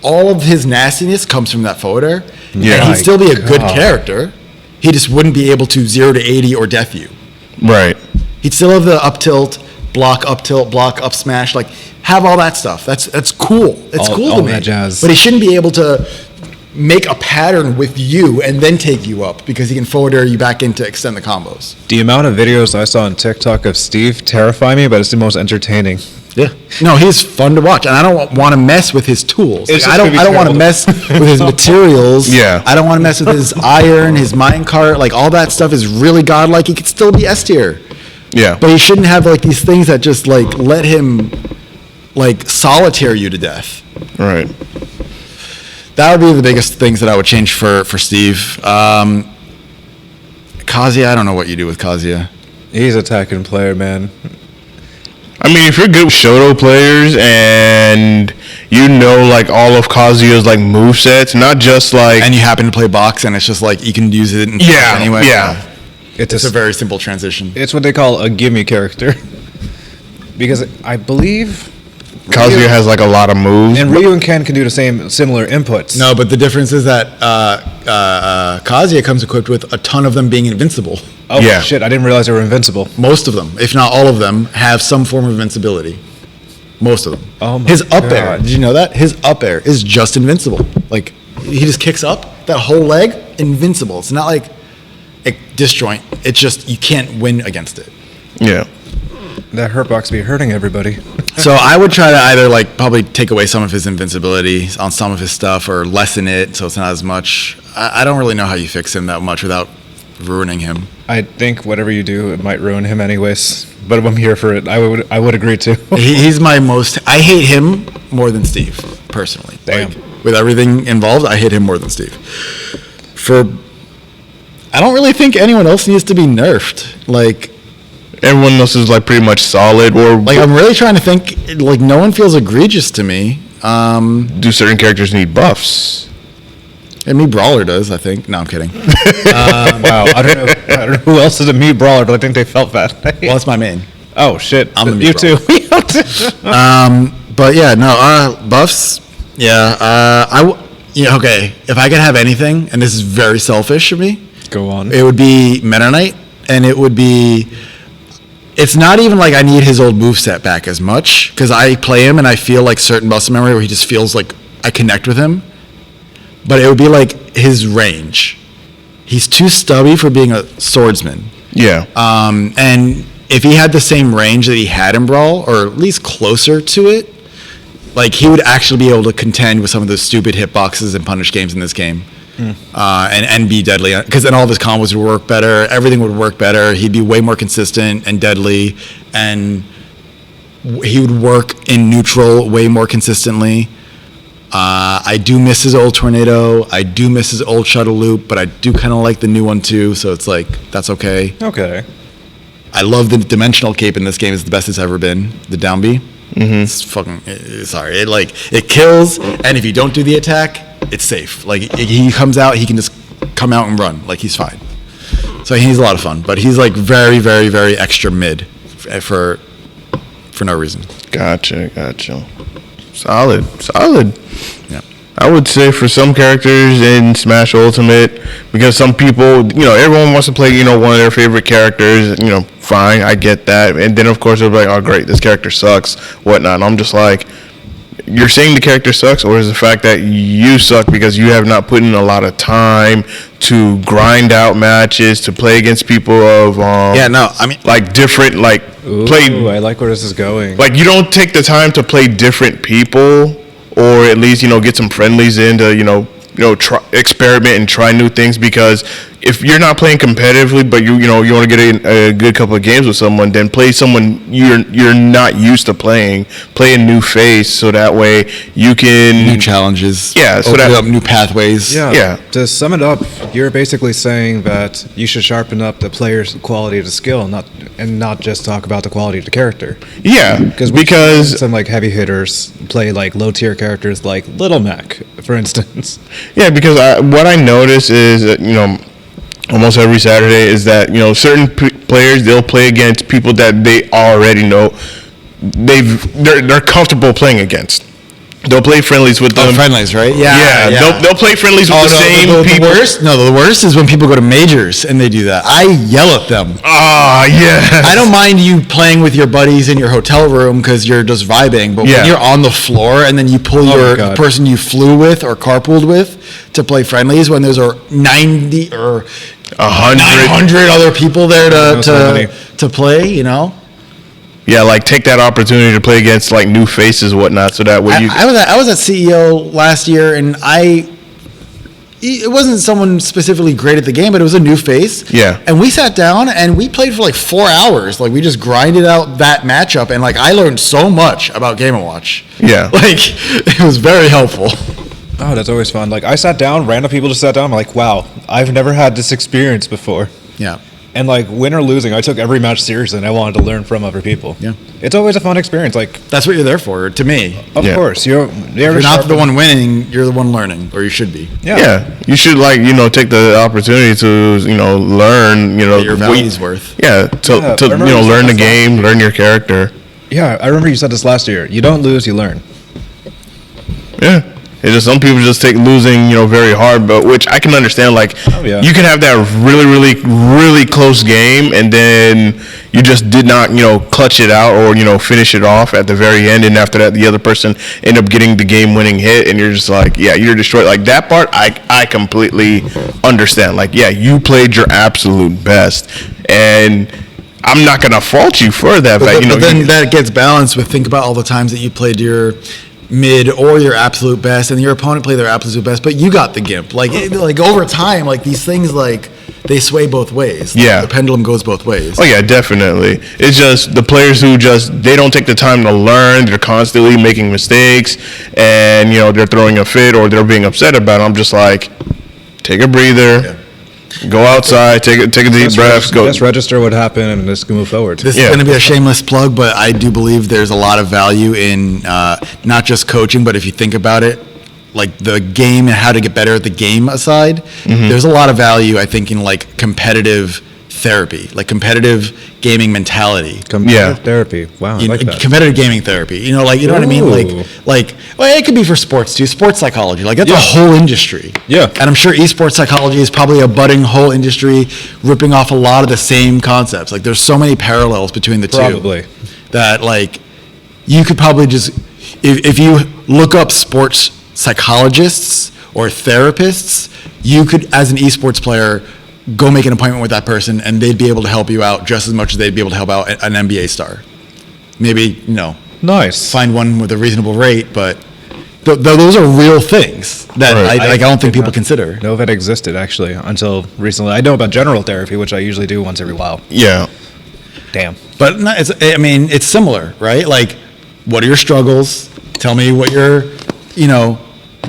[SPEAKER 1] All of his nastiness comes from that forward air.
[SPEAKER 3] Yeah.
[SPEAKER 1] And he'd still be a good
[SPEAKER 2] God.
[SPEAKER 1] character. He just wouldn't be able to 0 to 80 or death you.
[SPEAKER 3] Right.
[SPEAKER 1] He'd still have the up tilt, block, up smash, like have all that stuff. That's cool. It's cool
[SPEAKER 2] all
[SPEAKER 1] to me.
[SPEAKER 2] that jazz.
[SPEAKER 1] But he shouldn't be able to make a pattern with you and then take you up because he can forward air you back in to extend the combos.
[SPEAKER 2] The amount of videos I saw on TikTok of Steve terrify me, but it's the most entertaining.
[SPEAKER 1] Yeah. No, he's fun to watch, and I don't want to mess with his tools.
[SPEAKER 2] It's
[SPEAKER 1] Like,
[SPEAKER 2] just
[SPEAKER 1] I
[SPEAKER 2] gonna be
[SPEAKER 1] don't want to
[SPEAKER 2] terrible.
[SPEAKER 1] mess with his materials.
[SPEAKER 3] Yeah.
[SPEAKER 1] I don't want to mess with his iron, his minecart. Like all that stuff is really godlike. He could still be S tier.
[SPEAKER 3] Yeah.
[SPEAKER 1] But he shouldn't have like these things that just like let him like solitaire you to death.
[SPEAKER 3] Right.
[SPEAKER 1] That would be the biggest things that I would change for Steve. Kazuya, I don't know what you do with Kazuya.
[SPEAKER 2] He's a attacking player, man.
[SPEAKER 3] I mean, if you're good with Shoto players and you know like all of Kazuya's like movesets, not just like
[SPEAKER 1] And you happen to play box, and it's just like you can use it in
[SPEAKER 3] yeah,
[SPEAKER 1] anyway.
[SPEAKER 3] yeah,
[SPEAKER 1] It's a very simple transition.
[SPEAKER 2] It's what they call a gimme character. Because I believe
[SPEAKER 3] Kazuya has like a lot of moves.
[SPEAKER 2] and Ryu and Ken can do the similar inputs.
[SPEAKER 1] No, but the difference is that Kazuya comes equipped with a ton of them being invincible.
[SPEAKER 2] Oh
[SPEAKER 3] Yeah.
[SPEAKER 2] shit, I didn't realize they were invincible.
[SPEAKER 1] Most of them, if not all of them, have some form of invincibility. Most of them.
[SPEAKER 2] Oh my
[SPEAKER 1] His up air,
[SPEAKER 2] God.
[SPEAKER 1] did you know that? His up air is just invincible. Like, he just kicks up, that whole leg, invincible. It's not like a disjoint. It's just, you can't win against it.
[SPEAKER 3] Yeah.
[SPEAKER 2] That hurt box be hurting everybody.
[SPEAKER 1] So I would try to either like probably take away some of his invincibility on some of his stuff or lessen it so it's not as much. I don't really know how you fix him that much without ruining him.
[SPEAKER 2] I think whatever you do, it might ruin him anyways. But I'm here for it. I would agree too.
[SPEAKER 1] He's my most. I hate him more than Steve, personally.
[SPEAKER 2] Damn.
[SPEAKER 1] Like, with everything involved, I hate him more than Steve. I don't really think anyone else needs to be nerfed. Like,
[SPEAKER 3] Everyone else is like pretty much solid, or
[SPEAKER 1] like I'm really trying to think. Like, no one feels egregious to me.
[SPEAKER 3] do certain characters need buffs?
[SPEAKER 1] And me Brawler does, I think. No, I'm kidding.
[SPEAKER 2] Wow, I don't know who else is a meat brawler, but I think they felt that.
[SPEAKER 1] Well, it's my main.
[SPEAKER 2] Oh shit!
[SPEAKER 1] I'm the
[SPEAKER 2] you
[SPEAKER 1] meat
[SPEAKER 2] too.
[SPEAKER 1] But yeah, no, buffs. Yeah, okay. If I could have anything, and this is very selfish of me,
[SPEAKER 2] Go on.
[SPEAKER 1] it would be Meta Knight, and it would be. It's not even like I need his old moveset back as much, because I play him and I feel like certain muscle memory where he just feels like I connect with him. But it would be like his range. He's too stubby for being a swordsman.
[SPEAKER 3] Yeah.
[SPEAKER 1] And if he had the same range that he had in Brawl, or at least closer to it, like he would actually be able to contend with some of those stupid hitboxes and punish games in this game. And be deadly, because then all of his combos would work better. Everything would work better. He'd be way more consistent and deadly, and he would work in neutral way more consistently. I do miss his old tornado. I do miss his old shuttle loop, but I do kind of like the new one too. So it's like that's okay.
[SPEAKER 2] Okay.
[SPEAKER 1] I love the dimensional cape in this game. It's the best it's ever been. The down B. It's fucking. Sorry, it kills, and if you don't do the attack, it's safe. Like he comes out, he can just come out and run. Like he's fine. So he's a lot of fun, but he's like very, very, very extra mid for no reason.
[SPEAKER 3] Gotcha. Solid.
[SPEAKER 1] Yeah.
[SPEAKER 3] I would say for some characters in Smash Ultimate, because some people, everyone wants to play, one of their favorite characters, fine, I get that. And then, of course, they'll be like, oh, great, this character sucks, whatnot. And I'm just like, you're saying the character sucks, or is the fact that you suck because you have not put in a lot of time to grind out matches, to play against people of, like different, like,
[SPEAKER 2] Ooh, I like where this is going.
[SPEAKER 3] like you don't take the time to play different people, or at least get some friendlies in to try, experiment and try new things. Because if you're not playing competitively, but you want to get a good couple of games with someone, then play someone you're not used to playing. Play a new face, so that way you can
[SPEAKER 1] New challenges.
[SPEAKER 3] Yeah, so
[SPEAKER 1] open
[SPEAKER 3] that-
[SPEAKER 1] up new pathways.
[SPEAKER 3] Yeah.
[SPEAKER 2] To sum it up, you're basically saying that you should sharpen up the player's quality to skill, not just talk about the quality of the character.
[SPEAKER 3] Yeah, because
[SPEAKER 2] Some like heavy hitters play like low tier characters like Little Mac, for instance.
[SPEAKER 3] Yeah, because what I notice is that, almost every Saturday is that, certain players, they'll play against people that they already know they're comfortable playing against. They'll play friendlies with them.
[SPEAKER 1] Friendlies, right?
[SPEAKER 3] Yeah. They'll play friendlies with the same people.
[SPEAKER 1] The worst is when people go to majors and they do that. I yell at them.
[SPEAKER 3] Yeah.
[SPEAKER 1] I don't mind you playing with your buddies in your hotel room because you're just vibing, but
[SPEAKER 3] Yeah.
[SPEAKER 1] when you're on the floor and then you pull your
[SPEAKER 2] God.
[SPEAKER 1] person you flew with or carpooled with to play friendlies when there's 90 or 900 other people there
[SPEAKER 2] know so many.
[SPEAKER 1] to play,
[SPEAKER 3] Yeah, like take that opportunity to play against like new faces, whatnot, so that way you.
[SPEAKER 1] I was at CEO last year, and it wasn't someone specifically great at the game, but it was a new face.
[SPEAKER 3] Yeah.
[SPEAKER 1] And we sat down and we played for like 4 hours. Like we just grinded out that matchup, and like I learned so much about Game & Watch.
[SPEAKER 3] Yeah.
[SPEAKER 1] Like it was very helpful.
[SPEAKER 2] Oh, that's always fun. Like I sat down, random people just sat down. I'm like, wow, I've never had this experience before.
[SPEAKER 1] Yeah.
[SPEAKER 2] And like win or losing, I took every match seriously, and I wanted to learn from other people.
[SPEAKER 1] Yeah.
[SPEAKER 2] It's always a fun experience. Like,
[SPEAKER 1] That's what you're there for, to me.
[SPEAKER 2] of
[SPEAKER 3] Yeah.
[SPEAKER 2] course,
[SPEAKER 1] You're not the one winning, you're the one learning, or you should be.
[SPEAKER 3] Yeah, you should take the opportunity to learn
[SPEAKER 1] Get your
[SPEAKER 3] what
[SPEAKER 1] value's worth.
[SPEAKER 3] Yeah,
[SPEAKER 2] Yeah,
[SPEAKER 3] to
[SPEAKER 2] I remember you
[SPEAKER 3] learn
[SPEAKER 2] said
[SPEAKER 3] the
[SPEAKER 2] this last
[SPEAKER 3] game, learn your character.
[SPEAKER 2] Yeah, I remember you said this last year. You don't lose, you learn.
[SPEAKER 3] Yeah. It's just some people just take losing, very hard, but which I can understand. Like,
[SPEAKER 2] yeah.
[SPEAKER 3] you can have that really, really, really close game, and then you just did not, clutch it out or finish it off at the very end, and after that, the other person end up getting the game-winning hit, and you're just like, yeah, you're destroyed. Like that part, I completely understand. Like, yeah, you played your absolute best, and I'm not gonna fault you for that.
[SPEAKER 1] But,
[SPEAKER 3] But,
[SPEAKER 1] but then that gets balanced with think about all the times that you played your mid or your absolute best, and your opponent played their absolute best, but you got the gimp. Like over time, like these things, like they sway both ways.
[SPEAKER 3] Yeah.
[SPEAKER 1] The pendulum goes both ways.
[SPEAKER 3] Oh yeah, definitely. It's just the players who they don't take the time to learn. They're constantly making mistakes, and they're throwing a fit or they're being upset about it. I'm just like, take a breather. Yeah. Go outside, take a deep breath.
[SPEAKER 2] Just register what happened and just move forward.
[SPEAKER 1] This is going to be a shameless plug, but I do believe there's a lot of value in not just coaching, but if you think about it, like the game and how to get better at the game aside, there's a lot of value, I think, in like competitive therapy, like competitive gaming mentality.
[SPEAKER 2] Competitive therapy. Wow, I like that.
[SPEAKER 1] Competitive gaming therapy. You know what I mean? Well, it could be for sports too. Sports psychology, like that's a whole industry.
[SPEAKER 2] Yeah.
[SPEAKER 1] And I'm sure esports psychology is probably a budding whole industry, ripping off a lot of the same concepts. Like there's so many parallels between the two.
[SPEAKER 2] Probably.
[SPEAKER 1] That like you could probably just if you look up sports psychologists or therapists, you could, as an esports player, go make an appointment with that person and they'd be able to help you out just as much as they'd be able to help out an NBA star. Maybe,
[SPEAKER 2] nice.
[SPEAKER 1] Find one with a reasonable rate, but those are real things that I don't think people consider.
[SPEAKER 2] Know that existed, actually, until recently. I know about general therapy, which I usually do once every while.
[SPEAKER 3] Yeah.
[SPEAKER 2] Damn.
[SPEAKER 1] But it's similar, right? Like, what are your struggles? Tell me what you're,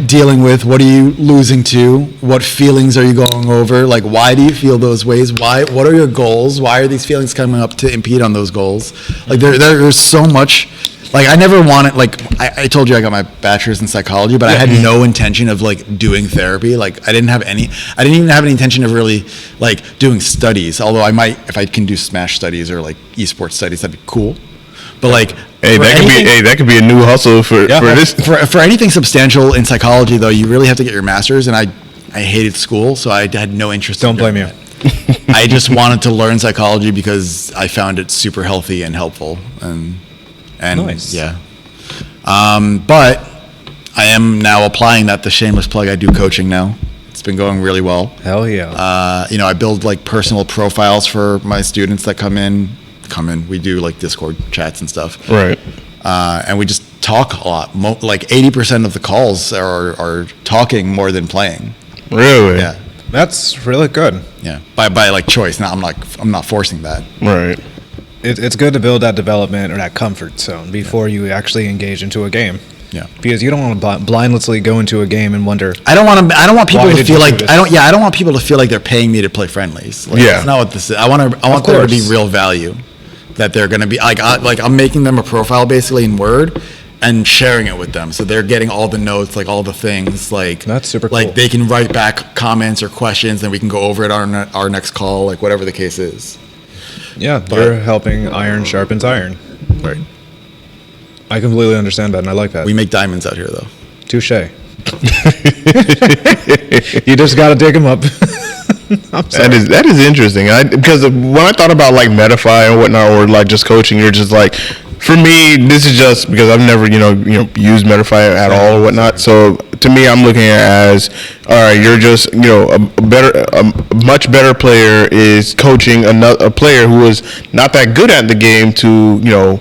[SPEAKER 1] dealing with. What are you losing to? What feelings are you going over? Like, why do you feel those ways? What are your goals? Why are these feelings coming up to impede on those goals? Like, there's so much. Like, I never wanted, like, I told you I got my bachelor's in psychology, but I had no intention of, like, doing therapy. Like, I didn't even have any intention of really, like, doing studies. Although I might, if I can do Smash studies or, like, esports studies, that'd be cool. But, like,
[SPEAKER 3] that could be a new hustle for this.
[SPEAKER 1] For anything substantial in psychology, though, you really have to get your master's, and I hated school, so I had no interest.
[SPEAKER 2] Don't blame you.
[SPEAKER 1] I just wanted to learn psychology because I found it super healthy and helpful, and
[SPEAKER 2] nice.
[SPEAKER 1] Yeah. But I am now applying that. The shameless plug. I do coaching now. It's been going really well.
[SPEAKER 2] Hell yeah.
[SPEAKER 1] I build like personal profiles for my students that come in. We do like Discord chats and stuff.
[SPEAKER 3] Right.
[SPEAKER 1] And we just talk a lot. Like 80% of the calls are talking more than playing.
[SPEAKER 3] Really?
[SPEAKER 1] Yeah.
[SPEAKER 2] That's really good.
[SPEAKER 1] Yeah. By like choice. Now I'm not forcing that.
[SPEAKER 3] Right.
[SPEAKER 2] It's good to build that development or that comfort zone before you actually engage into a game.
[SPEAKER 1] Yeah.
[SPEAKER 2] Because you don't want to blindlessly go into a game and wonder.
[SPEAKER 1] I don't want people to feel like I don't want people to feel like they're paying me to play friendlies. Like, that's not what this is. I want there to be real value. That they're going to be like I'm making them a profile basically in Word and sharing it with them, so they're getting all the notes, like all the things, like
[SPEAKER 2] that's super cool.
[SPEAKER 1] Like they can write back comments or questions, and we can go over it on our next call, like whatever the case is.
[SPEAKER 2] Yeah, you're helping iron sharpens iron.
[SPEAKER 1] Right.
[SPEAKER 2] I completely understand that, and I like that.
[SPEAKER 1] We make diamonds out here, though.
[SPEAKER 2] Touche. You just got to dig them up.
[SPEAKER 3] That is interesting. Because when I thought about like Metafy and whatnot, or like just coaching, you're just like, for me, this is just because I've never used Metafy at all or whatnot. So to me, I'm looking at it as, all right, you're just a much better player is coaching a player who is not that good at the game to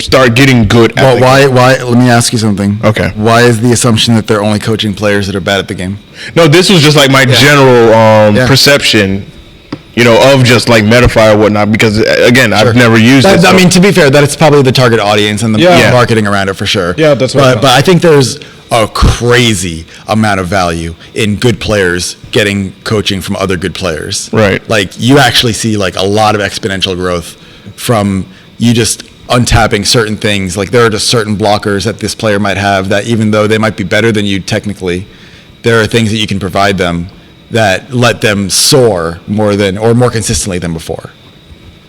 [SPEAKER 3] start getting good at the game.
[SPEAKER 1] Why? Let me ask you something.
[SPEAKER 3] Okay.
[SPEAKER 1] Why is the assumption that they're only coaching players that are bad at the game?
[SPEAKER 3] No, this was just like my general perception, of just like Metafy or whatnot, because again, I've never used it.
[SPEAKER 1] I mean, to be fair, that's probably the target audience and the marketing around it for sure.
[SPEAKER 2] Yeah, that's what
[SPEAKER 1] But I think there's a crazy amount of value in good players getting coaching from other good players.
[SPEAKER 3] Right.
[SPEAKER 1] Like you actually see like a lot of exponential growth from you just untapping certain things. Like there are just certain blockers that this player might have that even though they might be better than you technically, there are things that you can provide them that let them soar more consistently than before.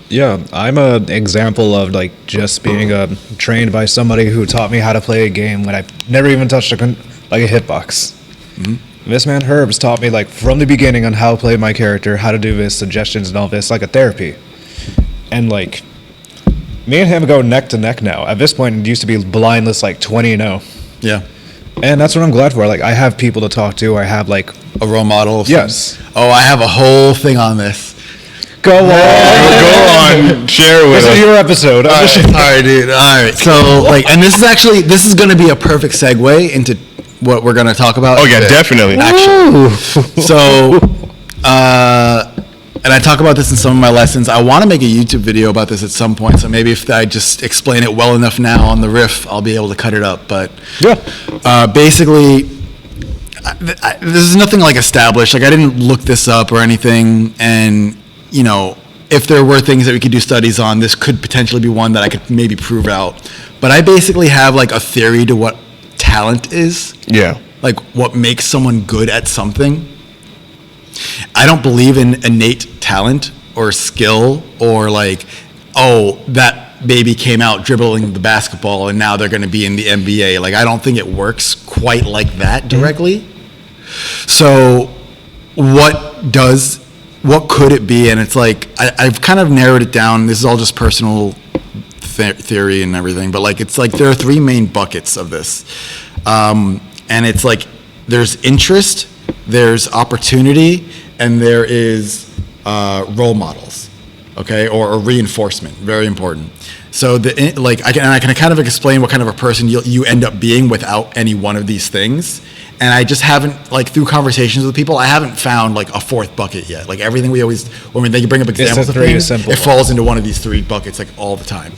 [SPEAKER 2] Yeah, I'm an example of like just being trained by somebody who taught me how to play a game when I've never even touched a hitbox. Mm-hmm. This man Herbs taught me like from the beginning on how to play my character, how to do this, suggestions and all this, like a therapy. And like me and him go neck to neck now. At this point, it used to be blindless like 20-0.
[SPEAKER 1] Yeah.
[SPEAKER 2] And that's what I'm glad for. Like I have people to talk to. I have like
[SPEAKER 1] a role model.
[SPEAKER 2] Yes.
[SPEAKER 1] Oh, I have a whole thing on this.
[SPEAKER 2] Go on.
[SPEAKER 3] Go on. Share with us.
[SPEAKER 2] This is your episode.
[SPEAKER 1] All right, dude. All right. So, and this is going to be a perfect segue into what we're going to talk about.
[SPEAKER 3] Oh, yeah, definitely.
[SPEAKER 1] Actually. So, And I talk about this in some of my lessons. I want to make a YouTube video about this at some point, so maybe if I just explain it well enough now on the riff, I'll be able to cut it up. But basically, this is nothing like established. Like I didn't look this up or anything, and you know, if there were things that we could do studies on, this could potentially be one that I could maybe prove out. But I basically have like a theory to what talent is.
[SPEAKER 3] Yeah.
[SPEAKER 1] Like what makes someone good at something. I don't believe in innate talent or skill or like, oh, that baby came out dribbling the basketball and now they're going to be in the NBA. Like, I don't think it works quite like that directly. So what could it be? And it's like, I've kind of narrowed it down. This is all just personal theory and everything, but like, it's like there are three main buckets of this. And it's like, there's interest, there's opportunity, and there is role models, okay, or reinforcement. Very important. So I can kind of explain what kind of a person you end up being without any one of these things. And I just haven't, like, through conversations with people, I haven't found like a fourth bucket yet. Like everything we always, when they bring up examples of things, it falls into one of these three buckets like all the time.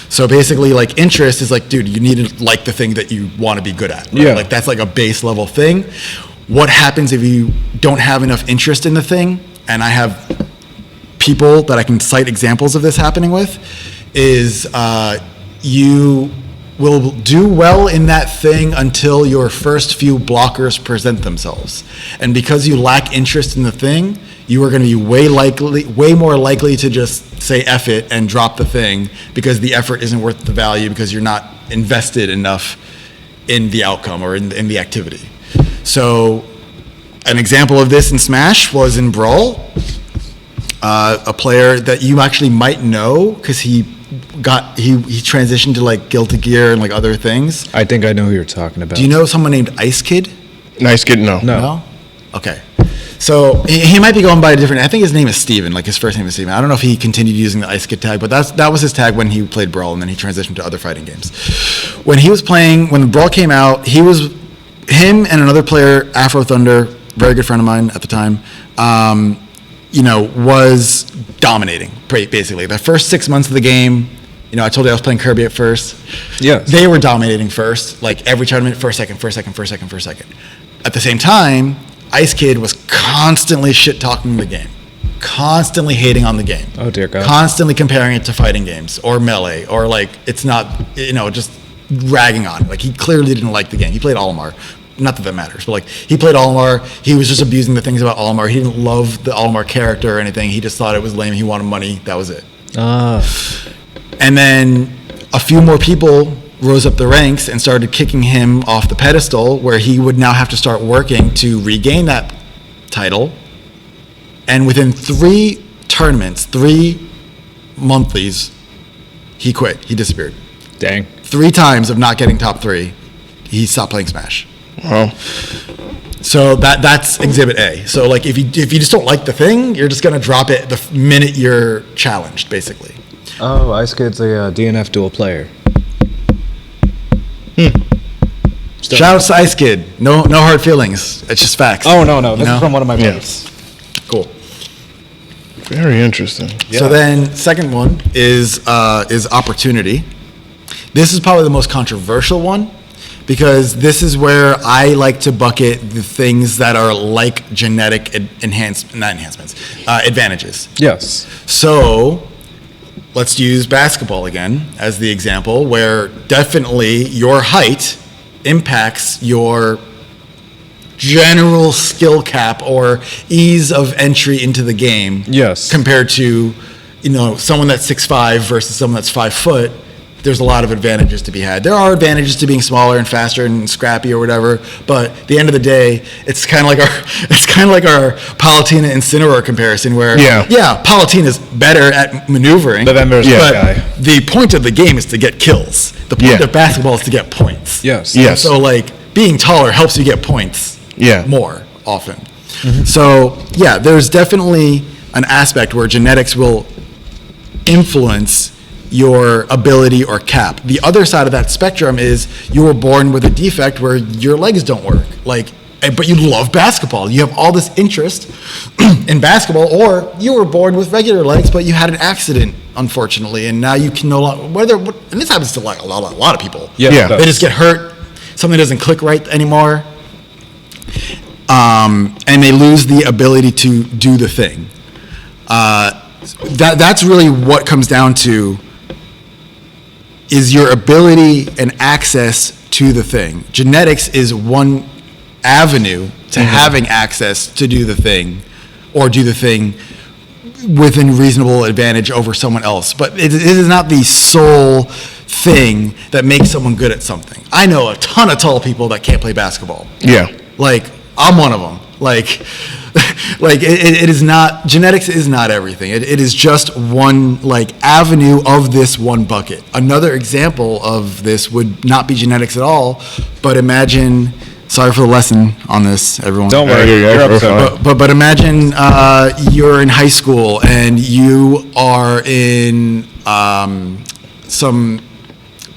[SPEAKER 1] So basically, like interest is like, dude, you need to like the thing that you want to be good at. Right?
[SPEAKER 2] Yeah.
[SPEAKER 1] Like that's like a base level thing. What happens if you don't have enough interest in the thing? And I have people that I can cite examples of this happening with, is you will do well in that thing until your first few blockers present themselves. And because you lack interest in the thing, you are going to be way more likely to just say F it and drop the thing because the effort isn't worth the value because you're not invested enough in the outcome or in the activity. So an example of this in Smash was in Brawl, a player that you actually might know because he transitioned to like Guilty Gear and like other things.
[SPEAKER 2] I think I know who you're talking about.
[SPEAKER 1] Do you know someone named Ice Kid?
[SPEAKER 3] Nice kid, no.
[SPEAKER 2] No.
[SPEAKER 1] Okay. So he might be going by a different, I think his name is Steven, like his first name is Steven. I don't know if he continued using the Ice Kid tag, but that was his tag when he played Brawl, and then he transitioned to other fighting games. When Brawl came out, him and another player, Afro Thunder, very good friend of mine at the time, was dominating, basically. The first 6 months of the game, I told you I was playing Kirby at first.
[SPEAKER 2] Yes.
[SPEAKER 1] They were dominating first, like every tournament, first, second. At the same time, Ice Kid was constantly shit-talking the game, constantly hating on the game.
[SPEAKER 2] Oh, dear God.
[SPEAKER 1] Constantly comparing it to fighting games or Melee, or like, it's not, just ragging on it. Like, he clearly didn't like the game. He played Olimar. Not that matters, but like, he played Olimar. He was just abusing the things about Olimar. He didn't love the Olimar character or anything. He just thought it was lame. He wanted money. That was it. And then a few more people rose up the ranks and started kicking him off the pedestal, where he would now have to start working to regain that title. And within 3 tournaments, 3 monthlies, he quit. He disappeared.
[SPEAKER 2] Dang.
[SPEAKER 1] 3 times of not getting top 3, he stopped playing Smash.
[SPEAKER 3] Wow.
[SPEAKER 1] So that's Exhibit A. So like, if you just don't like the thing, you're just gonna drop it the minute you're challenged, basically.
[SPEAKER 2] Oh, Ice Kid's a DNF dual player.
[SPEAKER 1] Shout out to Ice Kid. No hard feelings. It's just facts.
[SPEAKER 2] Oh, no. This is from one of my buddies.
[SPEAKER 1] Cool.
[SPEAKER 3] Very interesting.
[SPEAKER 1] Yeah. So then, second one is opportunity. This is probably the most controversial one, because this is where I like to bucket the things that are like genetic advantages.
[SPEAKER 2] Yes.
[SPEAKER 1] So let's use basketball again as the example, where definitely your height impacts your general skill cap or ease of entry into the game.
[SPEAKER 2] Yes.
[SPEAKER 1] Compared to, someone that's 6'5" versus someone that's 5 foot. There's a lot of advantages to be had. There are advantages to being smaller and faster and scrappy or whatever, but at the end of the day, it's kind of like our Palutena and Incineroar comparison, where Palutena is better at maneuvering, but the point of the game is to get kills. The point of basketball is to get points.
[SPEAKER 2] Yes.
[SPEAKER 1] So like, being taller helps you get points. More often. Mm-hmm. So there's definitely an aspect where genetics will influence your ability or cap. The other side of that spectrum is you were born with a defect where your legs don't work. Like, but you love basketball. You have all this interest in basketball, or you were born with regular legs, but you had an accident, unfortunately, and now you can no longer. And this happens to like a lot of people.
[SPEAKER 3] Yeah.
[SPEAKER 1] They just get hurt. Something doesn't click right anymore, and they lose the ability to do the thing. That's really what comes down to. Is your ability and access to the thing. Genetics is one avenue to having access to do the thing, or do the thing within reasonable advantage over someone else. But it is not the sole thing that makes someone good at something. I know a ton of tall people that can't play basketball.
[SPEAKER 3] Yeah.
[SPEAKER 1] Like, I'm one of them. Like it is not, genetics is not everything. It is just one, like, avenue of this one bucket. Another example of this would not be genetics at all, but imagine, sorry for the lesson on this, everyone.
[SPEAKER 2] Don't worry, you're upset.
[SPEAKER 1] But imagine you're in high school and you are in some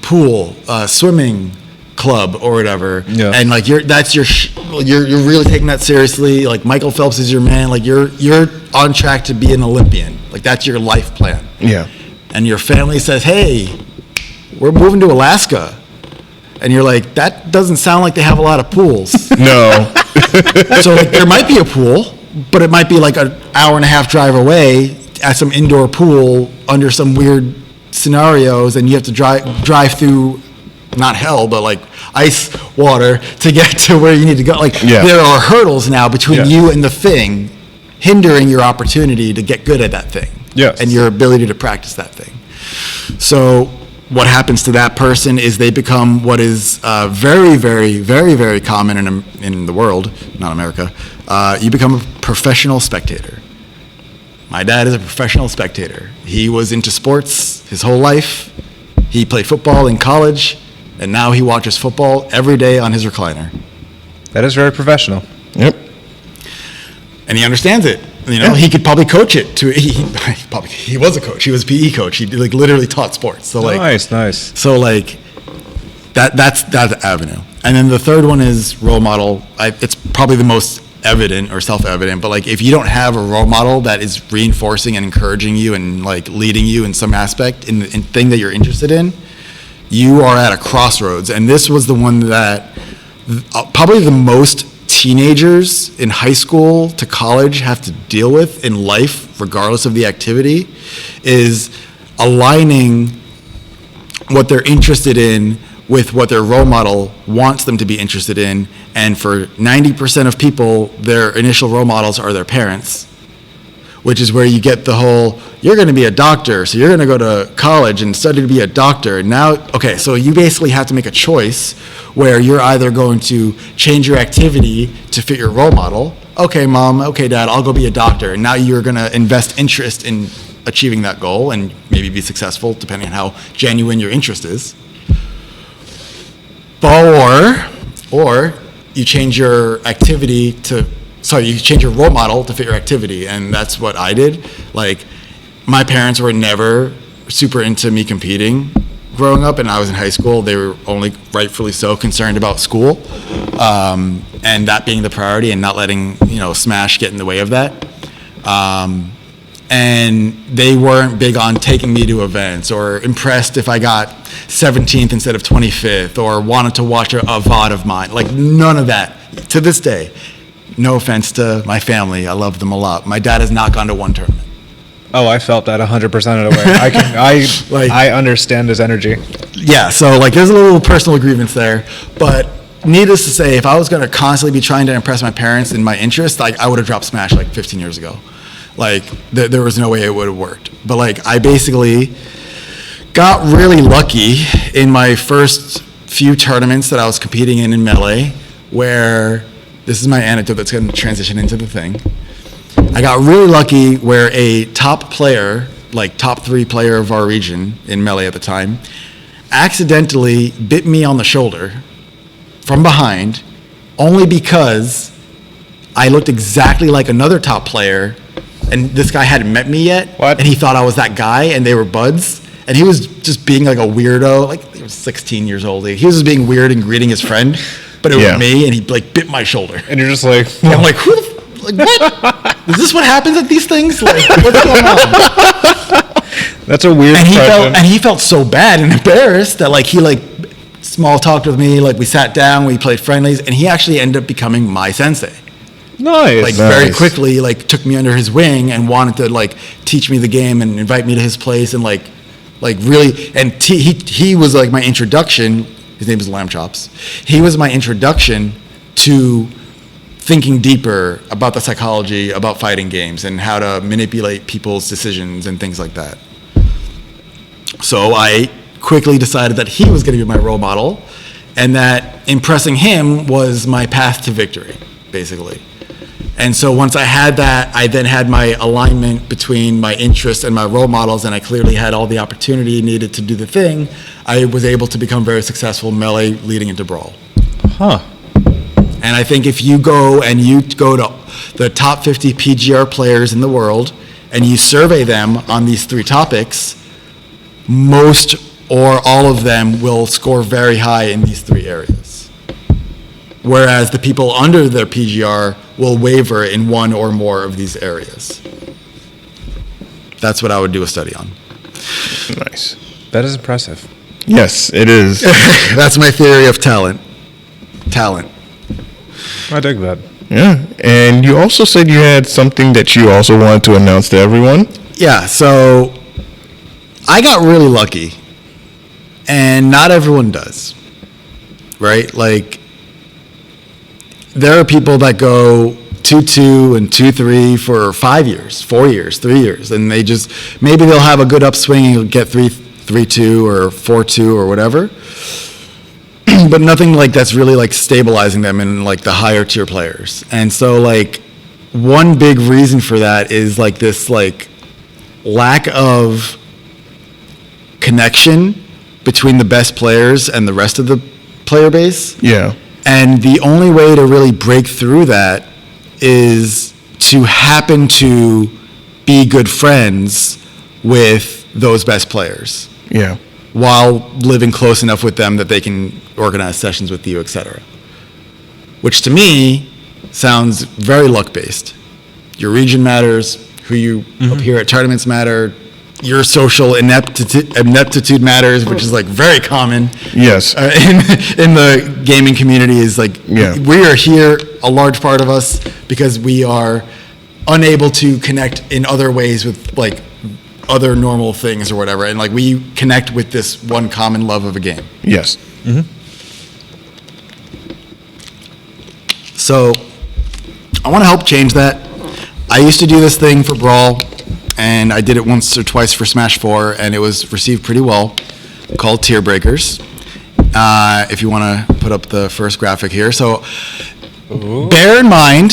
[SPEAKER 1] pool, swimming club or whatever, and like you're really taking that seriously. Like Michael Phelps is your man. Like you're on track to be an Olympian. Like that's your life plan.
[SPEAKER 3] Yeah.
[SPEAKER 1] And your family says, "Hey, we're moving to Alaska," and you're like, "That doesn't sound like they have a lot of pools."
[SPEAKER 3] No.
[SPEAKER 1] So like there might be a pool, but it might be like an hour and a half drive away at some indoor pool under some weird scenarios, and you have to drive through. Not hell, but like ice water to get to where you need to go. Like there are hurdles now between you and the thing, hindering your opportunity to get good at that thing.
[SPEAKER 2] Yes.
[SPEAKER 1] And your ability to practice that thing. So what happens to that person is they become what is very, very, very, very common in the world, not America. You become a professional spectator. My dad is a professional spectator. He was into sports his whole life. He played football in college. And now he watches football every day on his recliner.
[SPEAKER 2] That is very professional.
[SPEAKER 3] Yep.
[SPEAKER 1] And he understands it. You know, he could probably coach it to. He was a coach. He was a PE coach. He like literally taught sports. So like
[SPEAKER 2] nice.
[SPEAKER 1] So like that's that avenue. And then the third one is role model. It's probably the most evident or self-evident. But like if you don't have a role model that is reinforcing and encouraging you and like leading you in some aspect in thing that you're interested in. You are at a crossroads, and this was the one that probably the most teenagers in high school to college have to deal with in life, regardless of the activity, is aligning what they're interested in with what their role model wants them to be interested in. And for 90% of people, their initial role models are their parents, which is where you get the whole, you're going to be a doctor, so you're going to go to college and study to be a doctor. And now, okay, so you basically have to make a choice where you're either going to change your activity to fit your role model. Okay, mom, okay, dad, I'll go be a doctor. And now you're going to invest interest in achieving that goal and maybe be successful, depending on how genuine your interest is. Or you change your activity you change your role model to fit your activity, and that's what I did. Like, my parents were never super into me competing growing up, and I was in high school. They were only rightfully so concerned about school, and that being the priority, and not letting smash get in the way of that. And they weren't big on taking me to events or impressed if I got 17th instead of 25th or wanted to watch a VOD of mine. Like, none of that. To this day, no offense to my family, I love them a lot. My dad has not gone to one tournament.
[SPEAKER 2] Oh, I felt that 100% of the way. I understand his energy.
[SPEAKER 1] Yeah, so like there's a little personal grievance there, but needless to say, if I was going to constantly be trying to impress my parents in my interest, like I would have dropped Smash like 15 years ago. Like there was no way it would have worked. But like I basically got really lucky in my first few tournaments that I was competing in Melee, where this is my anecdote that's going to transition into the thing. I got really lucky where a top player, like top 3 player of our region in Melee at the time, accidentally bit me on the shoulder from behind only because I looked exactly like another top player, and this guy hadn't met me yet.
[SPEAKER 2] What?
[SPEAKER 1] And he thought I was that guy, and they were buds. And he was just being like a weirdo. Like, he was 16 years old. He was just being weird and greeting his friend. but it
[SPEAKER 3] Yeah.
[SPEAKER 1] was me, and he like bit my shoulder.
[SPEAKER 2] And you're just like,
[SPEAKER 1] And I'm like, who the like what? Is this what happens at these things? Like, what's going on?
[SPEAKER 2] that's a weird question.
[SPEAKER 1] And he felt so bad and embarrassed that like he like small talked with me. Like we sat down, we played friendlies, and he actually ended up becoming my sensei.
[SPEAKER 2] Nice.
[SPEAKER 1] Like very quickly, like took me under his wing and wanted to like teach me the game and invite me to his place and like really. And he was like my introduction. His name is Lamb Chops. He was my introduction to thinking deeper about the psychology about fighting games and how to manipulate people's decisions and things like that. So I quickly decided that he was going to be my role model and that impressing him was my path to victory, basically. And so once I had that, I then had my alignment between my interests and my role models, and I clearly had all the opportunity needed to do the thing. I was able to become very successful in Melee leading into Brawl.
[SPEAKER 2] Huh.
[SPEAKER 1] And I think if you go to the top 50 PGR players in the world and you survey them on these three topics, most or all of them will score very high in these three areas. Whereas the people under their PGR will waver in one or more of these areas. That's what I would do a study on.
[SPEAKER 3] Nice.
[SPEAKER 2] That is impressive.
[SPEAKER 3] Yes, it is.
[SPEAKER 1] That's my theory of talent. Talent.
[SPEAKER 2] I dig that.
[SPEAKER 3] Yeah. And you also said you had something that you also wanted to announce to everyone.
[SPEAKER 1] Yeah, so I got really lucky. And not everyone does. Right? Like, there are people that go 2-2 and 2-3 for 5 years, 4 years, 3 years, and they just maybe they'll have a good upswing and you'll get 3-2 or 4-2 or whatever, but nothing like that's really like stabilizing them in like the higher tier players. And so like one big reason for that is like this like lack of connection between the best players and the rest of the player base.
[SPEAKER 3] Yeah.
[SPEAKER 1] And the only way to really break through that is to happen to be good friends with those best players.
[SPEAKER 3] Yeah.
[SPEAKER 1] While living close enough with them that they can organize sessions with you, etc. Which to me sounds very luck-based. Your region matters, who you appear at tournaments matter, your social ineptitude matters, which is like very common.
[SPEAKER 3] Yes.
[SPEAKER 1] In the gaming community is like,
[SPEAKER 3] Yeah.
[SPEAKER 1] we are here, a large part of us, because we are unable to connect in other ways with like other normal things or whatever. And like we connect with this one common love of a game.
[SPEAKER 3] Yes.
[SPEAKER 1] So I want to help change that. I used to do this thing for Brawl, and I did it once or twice for Smash 4, and it was received pretty well, called Tier Breakers. If you want to put up the first graphic here. So bear in mind,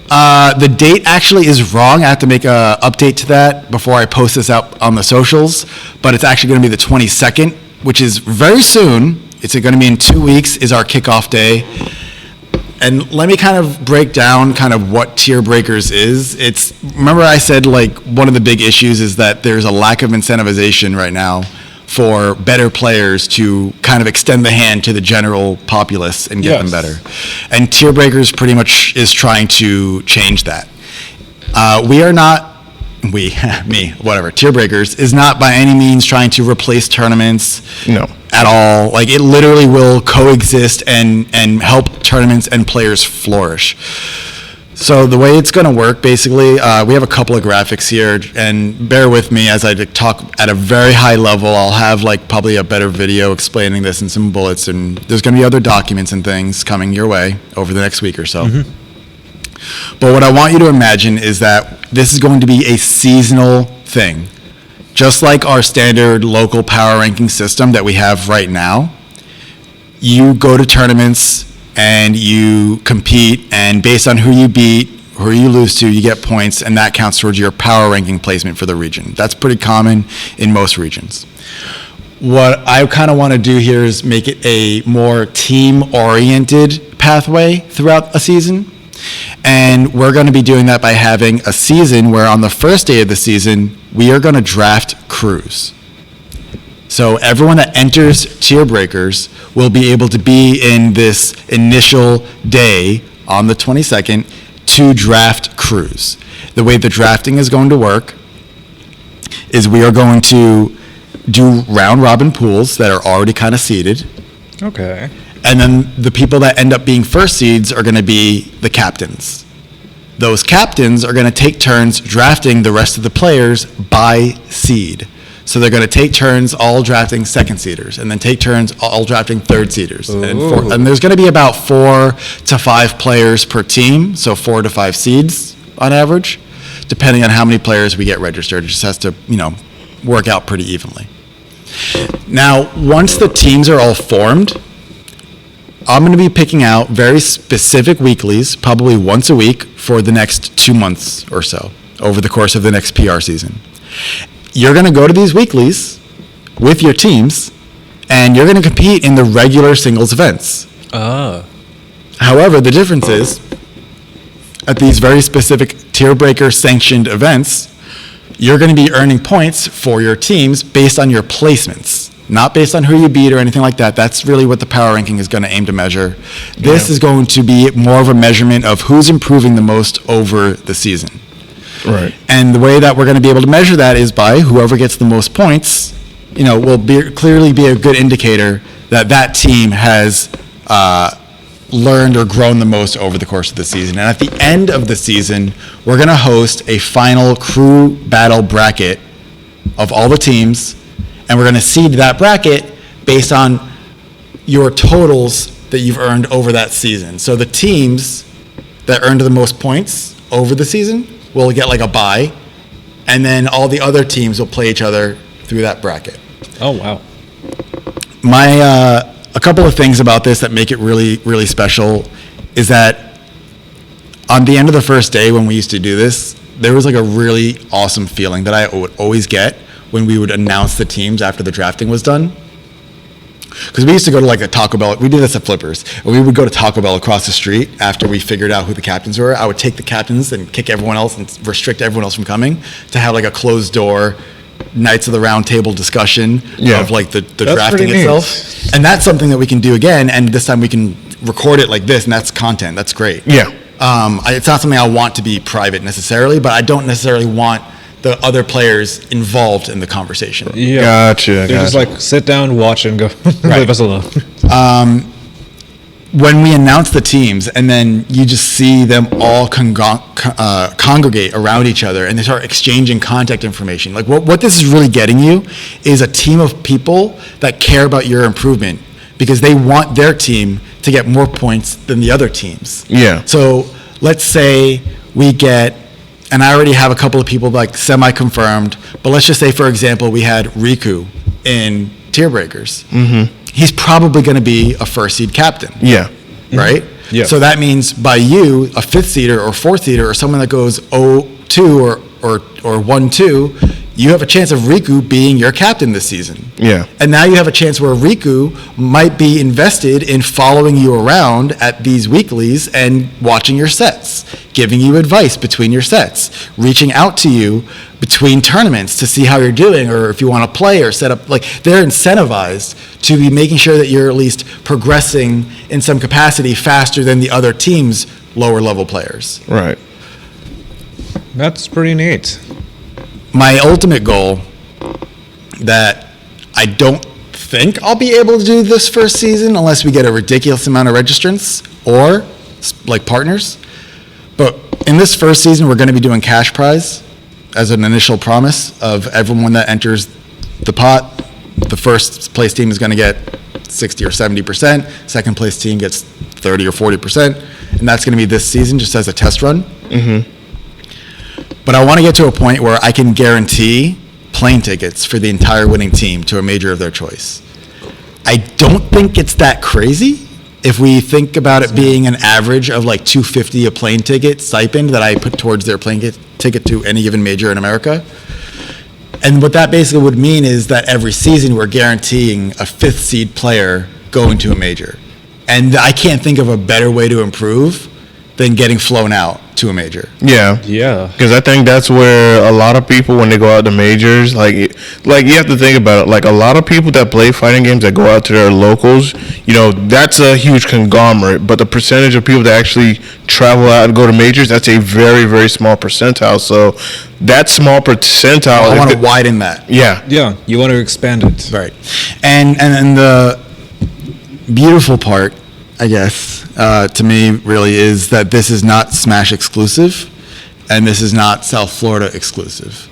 [SPEAKER 1] the date actually is wrong. I have to make an update to that before I post this out on the socials, but it's actually going to be the 22nd, which is very soon. It's going to be in 2 weeks is our kickoff day. And let me kind of break down kind of what Tier Breakers is. Remember I said like one of the big issues is that there's a lack of incentivization right now for better players to kind of extend the hand to the general populace and get them better. And Tier Breakers pretty much is trying to change that. Tier Breakers is not by any means trying to replace tournaments.
[SPEAKER 3] No.
[SPEAKER 1] At all. Like it literally will coexist and help tournaments and players flourish. So the way it's going to work, basically, we have a couple of graphics here, and bear with me as I talk at a very high level. I'll have like probably a better video explaining this and some bullets, and there's going to be other documents and things coming your way over the next week or so. But what I want you to imagine is that this is going to be a seasonal thing. Just like our standard local power ranking system that we have right now, you go to tournaments and you compete, and based on who you beat, who you lose to, you get points, and that counts towards your power ranking placement for the region. That's pretty common in most regions. What I kind of want to do here is make it a more team-oriented pathway throughout a season. And we're going to be doing that by having a season where on the first day of the season, we are going to draft crews. So everyone that enters tier breakers will be able to be in this initial day on the 22nd to draft crews. The way the drafting is going to work is we are going to do round robin pools that are already kind of seeded.
[SPEAKER 2] Okay.
[SPEAKER 1] And then the people that end up being first seeds are going to be the captains. Those captains are going to take turns drafting the rest of the players by seed. So they're going to take turns all drafting second seeders, and then take turns all drafting third seeders. And there's going to be about 4 to 5 players per team, so 4 to 5 seeds on average, depending on how many players we get registered. It just has to, work out pretty evenly. Now, once the teams are all formed, I'm going to be picking out very specific weeklies, probably once a week, for the next 2 months or so, over the course of the next PR season. You're going to go to these weeklies with your teams, and you're going to compete in the regular singles events. However, the difference is, at these very specific tier breaker sanctioned events, you're going to be earning points for your teams based on your placements, not based on who you beat or anything like that. That's really what the power ranking is going to aim to measure. This is going to be more of a measurement of who's improving the most over the season.
[SPEAKER 3] Right.
[SPEAKER 1] And the way that we're going to be able to measure that is by whoever gets the most points, will clearly be a good indicator that that team has learned or grown the most over the course of the season. And at the end of the season, we're going to host a final crew battle bracket of all the teams, and we're going to seed that bracket based on your totals that you've earned over that season. So the teams that earned the most points over the season will get like a bye, and then all the other teams will play each other through that bracket.
[SPEAKER 2] Oh, wow.
[SPEAKER 1] A couple of things about this that make it really, really special is that on the end of the first day when we used to do this, there was like a really awesome feeling that I would always get when we would announce the teams after the drafting was done. Because we used to go to like a Taco Bell. We did this at Flippers. And we would go to Taco Bell across the street after we figured out who the captains were. I would take the captains and kick everyone else and restrict everyone else from coming to have like a closed door Knights of the Round Table discussion of like the drafting itself. And that's something that we can do again. And this time we can record it like this, and that's content. That's great.
[SPEAKER 3] Yeah.
[SPEAKER 1] It's not something I want to be private necessarily, but I don't necessarily want the other players involved in the conversation.
[SPEAKER 2] Yeah.
[SPEAKER 3] Gotcha.
[SPEAKER 2] Just like sit down, watch, and go. Leave us alone.
[SPEAKER 1] When we announce the teams and then you just see them all congregate around each other and they start exchanging contact information, like what this is really getting you is a team of people that care about your improvement because they want their team to get more points than the other teams.
[SPEAKER 3] Yeah.
[SPEAKER 1] So let's say we get, and I already have a couple of people like semi-confirmed, but let's just say, for example, we had Riku in Tier Breakers. Mm-hmm. He's probably going to be a first seed captain.
[SPEAKER 3] Yeah.
[SPEAKER 1] Right?
[SPEAKER 2] Yeah.
[SPEAKER 1] So that means by you, a fifth seeder or fourth seeder or someone that goes 0-2 or 1-2, you have a chance of Riku being your captain this season.
[SPEAKER 3] Yeah.
[SPEAKER 1] And now you have a chance where Riku might be invested in following you around at these weeklies and watching your sets, giving you advice between your sets, reaching out to you between tournaments to see how you're doing or if you want to play or set up. Like, they're incentivized to be making sure that you're at least progressing in some capacity faster than the other team's lower level players.
[SPEAKER 3] Right.
[SPEAKER 2] That's pretty neat.
[SPEAKER 1] My ultimate goal that I don't think I'll be able to do this first season unless we get a ridiculous amount of registrants or like partners. But in this first season, we're going to be doing cash prize as an initial promise of everyone that enters the pot. The first place team is going to get 60 or 70%. Second place team gets 30 or 40%. And that's going to be this season just as a test run. Mm-hmm. But I want to get to a point where I can guarantee plane tickets for the entire winning team to a major of their choice. I don't think it's that crazy if we think about it being an average of like $250 a plane ticket stipend that I put towards their plane ticket to any given major in America. And what that basically would mean is that every season we're guaranteeing a fifth seed player going to a major. And I can't think of a better way to improve than getting flown out to a major.
[SPEAKER 3] Yeah.
[SPEAKER 2] Yeah.
[SPEAKER 3] Because I think that's where a lot of people, when they go out to majors, like you have to think about it. Like a lot of people that play fighting games that go out to their locals, that's a huge conglomerate. But the percentage of people that actually travel out and go to majors, that's a very, very small percentile. So that small percentile,
[SPEAKER 1] I want to widen that.
[SPEAKER 3] Yeah.
[SPEAKER 2] Yeah. You want to expand it.
[SPEAKER 1] Right. And the beautiful part, I guess, to me really is that this is not Smash exclusive, and this is not South Florida exclusive.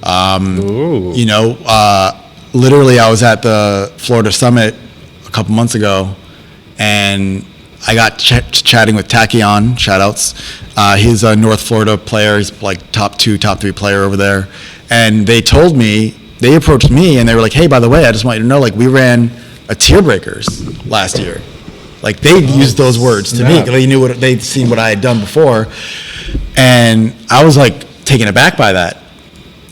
[SPEAKER 1] Literally, I was at the Florida Summit a couple months ago, and I got chatting with Tachyon. Shoutouts. He's a North Florida player. He's like top 2, top 3 player over there. And they approached me, and they were like, "Hey, by the way, I just want you to know, like, we ran a tier breakers last year." Like they used those words to me because they'd seen what I had done before, and I was like taken aback by that.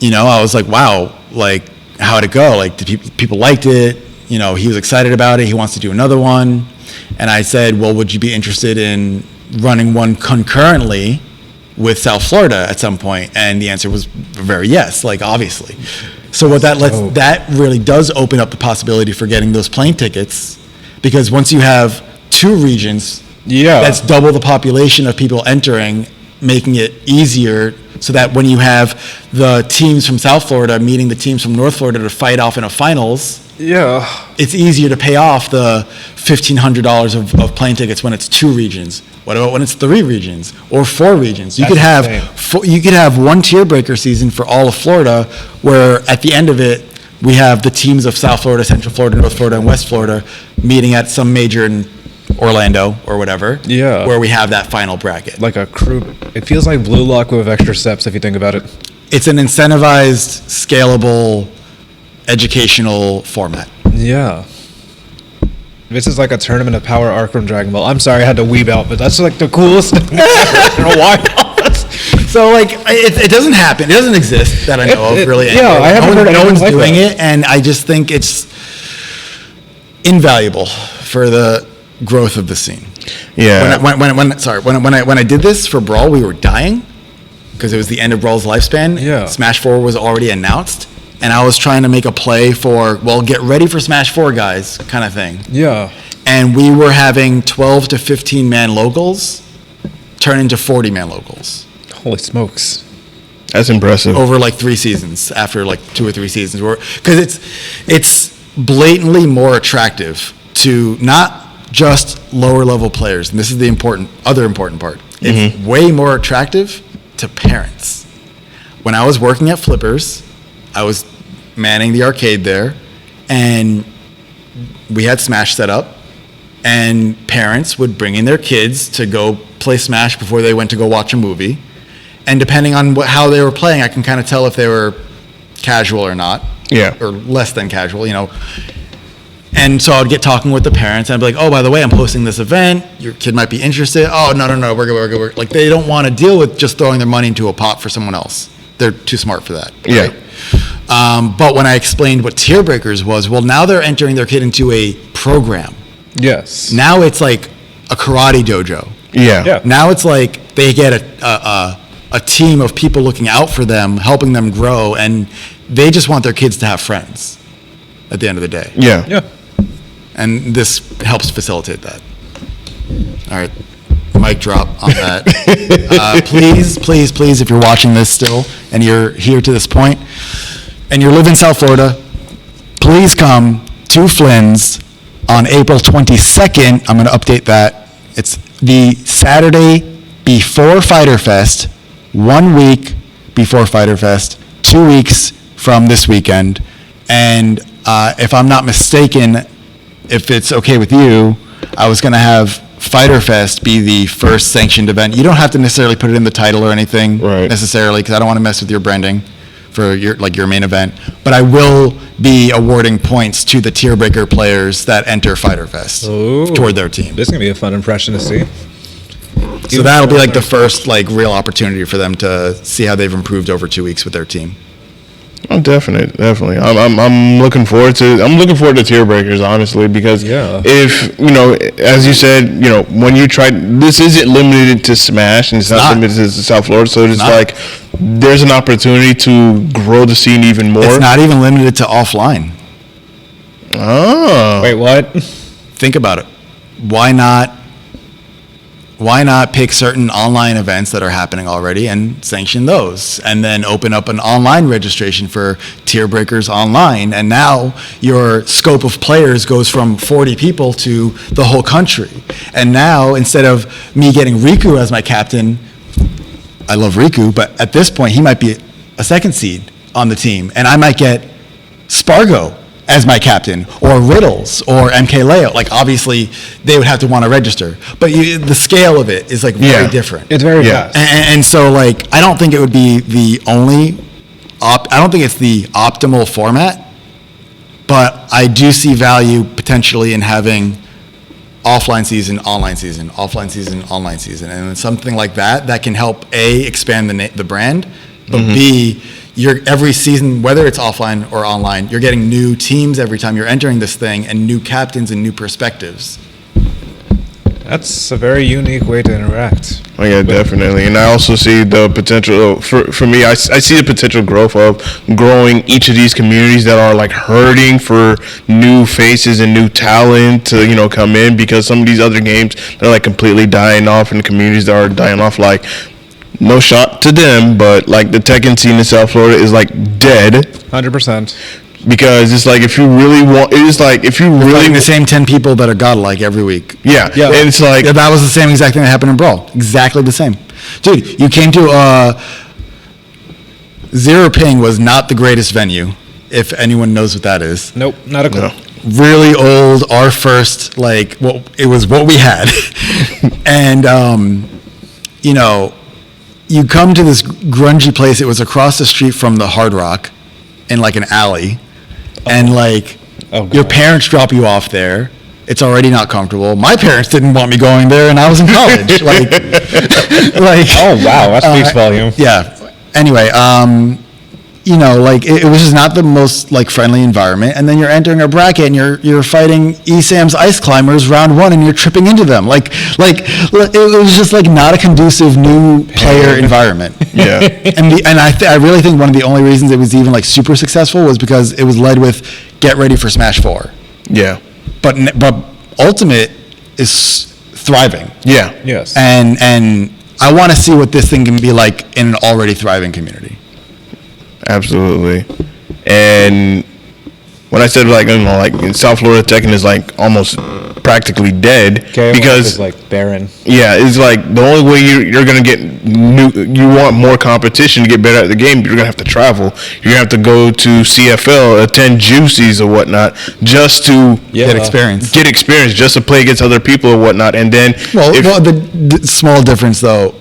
[SPEAKER 1] I was like, wow, like how'd it go? Like people liked it. He was excited about it. He wants to do another one, and I said, well, would you be interested in running one concurrently with South Florida at some point? And the answer was very yes, like obviously. So what that really does open up the possibility for getting those plane tickets, because once you have 2 regions, that's double the population of people entering, making it easier so that when you have the teams from South Florida meeting the teams from North Florida to fight off in a finals, it's easier to pay off the $1,500 of plane tickets when it's 2 regions. What about when it's 3 regions or 4 regions? You could have one tier breaker season for all of Florida, where at the end of it, we have the teams of South Florida, Central Florida, North Florida, and West Florida meeting at some major in Orlando or whatever.
[SPEAKER 2] Yeah.
[SPEAKER 1] Where we have that final bracket.
[SPEAKER 2] Like a crew. It feels like Blue Lock with extra steps if you think about it.
[SPEAKER 1] It's an incentivized, scalable, educational format.
[SPEAKER 2] Yeah. This is like a tournament of Power Arc from Dragon Ball. I'm sorry I had to weeb out, but that's like the coolest thing. I don't know why.
[SPEAKER 1] So like it doesn't happen. It doesn't exist that I know of really.
[SPEAKER 2] Yeah, I haven't heard
[SPEAKER 1] no one's
[SPEAKER 2] like
[SPEAKER 1] doing
[SPEAKER 2] that.
[SPEAKER 1] it, and I just think it's invaluable for the growth of the scene.
[SPEAKER 3] Yeah.
[SPEAKER 1] When I did this for Brawl, we were dying because it was the end of Brawl's lifespan.
[SPEAKER 2] Yeah.
[SPEAKER 1] Smash 4 was already announced, and I was trying to make a play for, well, get ready for Smash 4, guys, kind of thing.
[SPEAKER 2] Yeah.
[SPEAKER 1] And we were having 12 to 15 man locals turn into 40 man locals.
[SPEAKER 2] Holy smokes.
[SPEAKER 3] That's impressive.
[SPEAKER 1] Over like 3 seasons, after like 2 or 3 seasons, because it's blatantly more attractive to not just lower level players, and this is the other important part. It's way more attractive to parents. When I was working at Flippers, I was manning the arcade there, and we had Smash set up, and parents would bring in their kids to go play Smash before they went to go watch a movie. And depending on how they were playing, I can kind of tell if they were casual or not.
[SPEAKER 3] Yeah.
[SPEAKER 1] Or less than casual, And so I would get talking with the parents, and I'd be like, oh, by the way, I'm hosting this event. Your kid might be interested. Oh, no, we're good. Like, they don't want to deal with just throwing their money into a pot for someone else. They're too smart for that. Right?
[SPEAKER 3] Yeah.
[SPEAKER 1] But when I explained what Tier Breakers was, well, now they're entering their kid into a program.
[SPEAKER 2] Yes.
[SPEAKER 1] Now it's like a karate dojo.
[SPEAKER 3] Yeah.
[SPEAKER 1] Now it's like they get a team of people looking out for them, helping them grow, and they just want their kids to have friends at the end of the day.
[SPEAKER 3] Yeah.
[SPEAKER 2] Yeah.
[SPEAKER 1] And this helps facilitate that. All right, mic drop on that. Please, if you're watching this still and you're here to this point and you live in South Florida, please come to Flynn's on April 22nd. I'm going to update that. It's the Saturday before Fighter Fest, 1 week before Fighter Fest, 2 weeks from this weekend. And if I'm not mistaken, if it's okay with you, I was going to have Fighter Fest be the first sanctioned event. You don't have to necessarily put it in the title or anything necessarily, because I don't want to mess with your branding for your main event. But I will be awarding points to the tier breaker players that enter Fighter Fest toward their team.
[SPEAKER 2] This is going to be a fun impression to see.
[SPEAKER 1] So that'll be like the first like real opportunity for them to see how they've improved over 2 weeks with their team.
[SPEAKER 3] Oh, definitely. I'm looking forward to tier breakers, honestly, because if as you said, when you try, this isn't limited to Smash and it's not limited to South Florida, so it's like there's an opportunity to grow the scene even more.
[SPEAKER 1] It's not even limited to offline.
[SPEAKER 3] Oh,
[SPEAKER 2] Wait, what?
[SPEAKER 1] Think about it. Why not pick certain online events that are happening already and sanction those, and then open up an online registration for tier breakers online, and now your scope of players goes from 40 people to the whole country. And now, instead of me getting Riku as my captain, I love Riku, but at this point he might be a second seed on the team, and I might get Spargo as my captain, or Riddles, or MKLeo. Like, obviously, they would have to want to register. But the scale of it is, like, very different.
[SPEAKER 2] It's very fast.
[SPEAKER 1] And so, like, I don't think it would be the only I don't think it's the optimal format, but I do see value potentially in having offline season, online season, offline season, online season. And something like that can help, A, expand the brand, but B, every season, whether it's offline or online, you're getting new teams every time you're entering this thing, and new captains and new perspectives.
[SPEAKER 2] That's a very unique way to interact.
[SPEAKER 3] Oh yeah, definitely. And I also see the potential for me. I see the potential growth of growing each of these communities that are like hurting for new faces and new talent to come in, because some of these other games, they're like completely dying off, and the communities that are dying off, like, no shot to them, but like the Tekken scene in South Florida is like dead.
[SPEAKER 2] 100%.
[SPEAKER 3] Because it's like, if you really want, it's like if you really
[SPEAKER 1] the same 10 people that are godlike every week.
[SPEAKER 3] Yeah. And it's like
[SPEAKER 1] that was the same exact thing that happened in Brawl. Exactly the same. Dude, you came to Zero Ping was not the greatest venue, if anyone knows what that is.
[SPEAKER 2] Nope, not a clue.
[SPEAKER 3] No.
[SPEAKER 1] Really old, our first, it was what we had. And you come to this grungy place. It was across the street from the Hard Rock in like an alley. And your parents drop you off there. It's already not comfortable. My parents didn't want me going there, and I was in college.
[SPEAKER 2] Oh wow, that speaks volume.
[SPEAKER 1] Yeah. Anyway, it was just not the most friendly environment. And then you're entering a bracket, and you're fighting ESAM's Ice Climbers round one, and you're tripping into them. It was just not a conducive new player environment.
[SPEAKER 3] Yeah.
[SPEAKER 1] And I really think one of the only reasons it was even super successful was because it was led with get ready for Smash 4.
[SPEAKER 3] Yeah.
[SPEAKER 1] But Ultimate is thriving.
[SPEAKER 3] Yeah.
[SPEAKER 2] Yes.
[SPEAKER 1] And I want to see what this thing can be like in an already thriving community.
[SPEAKER 3] Absolutely. And when I said in South Florida, Tekken is almost practically dead, because
[SPEAKER 2] it's barren.
[SPEAKER 3] Yeah, it's the only way you're gonna get you want more competition to get better at the game. You're gonna have to travel. You're gonna have to go to CFL, attend Juicies or whatnot, just to
[SPEAKER 1] get experience.
[SPEAKER 3] Just to play against other people or whatnot. And then
[SPEAKER 1] the small difference though,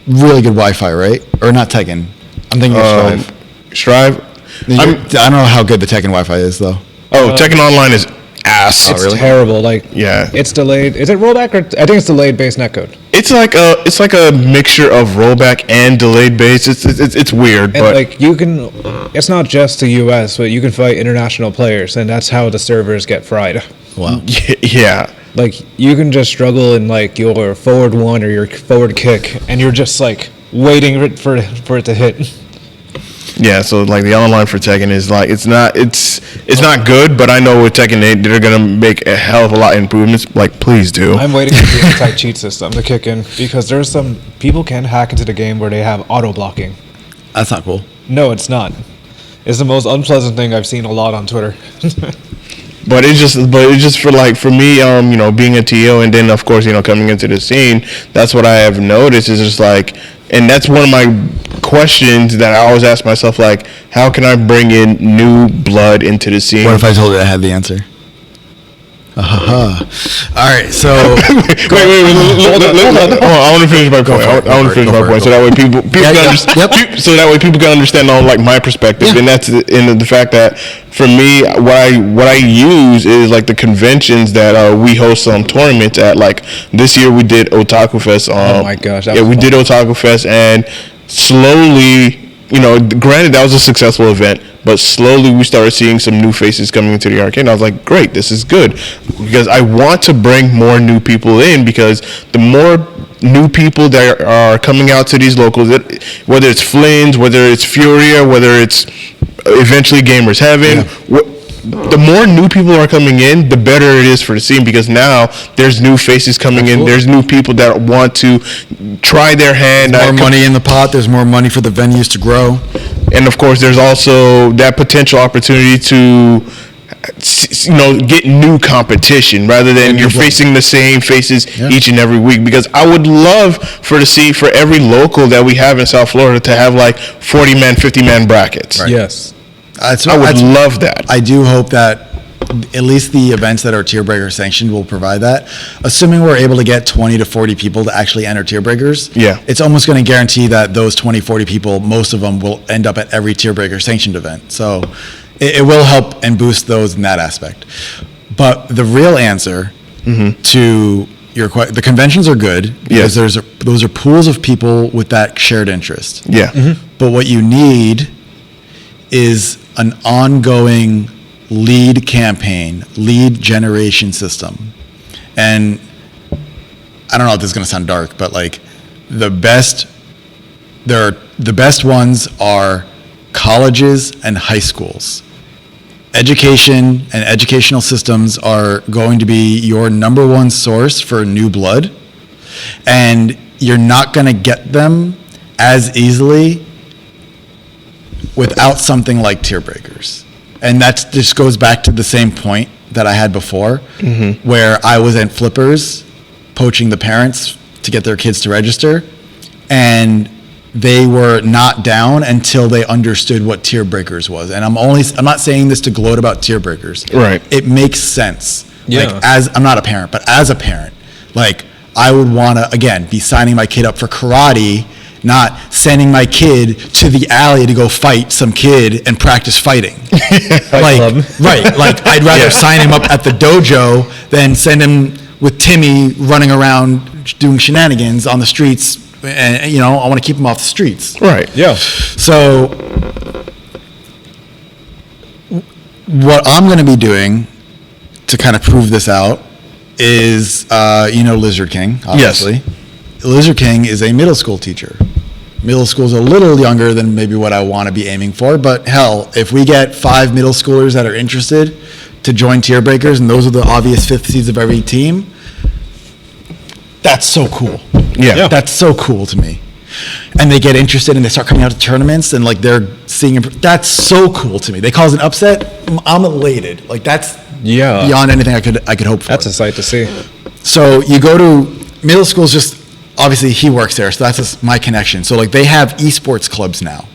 [SPEAKER 1] really good Wi-Fi, right? Or not Tekken. I'm thinking of
[SPEAKER 3] Strive.
[SPEAKER 1] I don't know how good the Tekken Wi-Fi is though.
[SPEAKER 3] Tekken Online is ass.
[SPEAKER 2] It's terrible.
[SPEAKER 3] Yeah,
[SPEAKER 2] it's delayed. Is it rollback, or I think it's delayed base netcode?
[SPEAKER 3] It's like a mixture of rollback and delayed base. It's weird,
[SPEAKER 2] and
[SPEAKER 3] but
[SPEAKER 2] you can. It's not just the U.S., but you can fight international players, and that's how the servers get fried.
[SPEAKER 1] Wow.
[SPEAKER 3] Yeah.
[SPEAKER 2] You can just struggle in your forward one or your forward kick, and you're just waiting for it to hit.
[SPEAKER 3] Yeah, so the online for Tekken is it's not good, but I know with Tekken they're gonna make a hell of a lot of improvements. Please do.
[SPEAKER 2] I'm waiting for the anti-cheat system to kick in, because there's some people can hack into the game where they have auto blocking.
[SPEAKER 1] That's not cool.
[SPEAKER 2] No, it's not. It's the most unpleasant thing I've seen a lot on Twitter.
[SPEAKER 3] But it's just for me, being a TO, and then of course coming into the scene, that's what I have noticed is just and that's one of my questions that I always ask myself, how can I bring in new blood into the scene?
[SPEAKER 1] What if I told you I had the answer? All right, so
[SPEAKER 3] wait. Hold on. I want to finish my point. I want to finish my point, so that way people can understand. So that way people can understand my perspective, and that's in the fact that for me, what I use is the conventions that we host tournaments at. This year we did Otaku Fest.
[SPEAKER 2] Oh my gosh!
[SPEAKER 3] We did Otaku Fest, and slowly, granted that was a successful event, but slowly we started seeing some new faces coming into the arcade. And I was like, great, this is good, because I want to bring more new people in, because the more new people that are coming out to these locals, whether it's Flynn's, whether it's Furia, whether it's eventually Gamers Heaven, the more new people are coming in, the better it is for the scene, because now there's new faces coming in. There's new people that want to try their hand.
[SPEAKER 1] More money in the pot. There's more money for the venues to grow.
[SPEAKER 3] And of course, there's also that potential opportunity to, get new competition rather than you're facing the same faces each and every week. Because I would love for every local that we have in South Florida to have like 40-man, 50-man brackets.
[SPEAKER 2] Right. Yes.
[SPEAKER 3] I would love that.
[SPEAKER 1] I do hope that at least the events that are tier breaker sanctioned will provide that. Assuming we're able to get 20 to 40 people to actually enter tier breakers, it's almost going to guarantee that those 20, 40 people, most of them will end up at every tier breaker sanctioned event. So it will help and boost those in that aspect. But the real answer to your question, the conventions are good because those are pools of people with that shared interest.
[SPEAKER 3] Yeah.
[SPEAKER 1] But what you need is an ongoing lead campaign, lead generation system. And I don't know if this is going to sound dark, but like the best ones are colleges and high schools. Education and educational systems are going to be your number one source for new blood, and you're not going to get them as easily without something like tier breakers. And that just goes back to the same point that I had before, where I was at Flippers poaching the parents to get their kids to register, and they were not down until they understood what tier breakers was. And I'm not saying this to gloat about tier breakers.
[SPEAKER 3] Right.
[SPEAKER 1] It makes sense.
[SPEAKER 2] Yeah.
[SPEAKER 1] Like, I'm not a parent, but as a parent, like I would want to, again, be signing my kid up for karate, not sending my kid to the alley to go fight some kid and practice fighting. Right. Like I'd rather sign him up at the dojo than send him with Timmy running around doing shenanigans on the streets. And I want to keep him off the streets.
[SPEAKER 3] Right.
[SPEAKER 2] Yeah.
[SPEAKER 1] So what I'm going to be doing to kind of prove this out is, Lizard King, obviously.
[SPEAKER 3] Yes.
[SPEAKER 1] Lizard King is a middle school teacher. Middle school's a little younger than maybe what I want to be aiming for, but hell, if we get 5 middle schoolers that are interested to join tier breakers, and those are the obvious fifth seeds of every team, that's so cool.
[SPEAKER 3] Yeah.
[SPEAKER 1] That's so cool to me. And they get interested and they start coming out to tournaments and like they're seeing, that's so cool to me. They cause an upset, I'm elated. Like that's beyond anything I could hope for.
[SPEAKER 2] That's a sight to see.
[SPEAKER 1] So you go to middle schools, just obviously he works there, so that's just my connection. So like they have esports clubs now,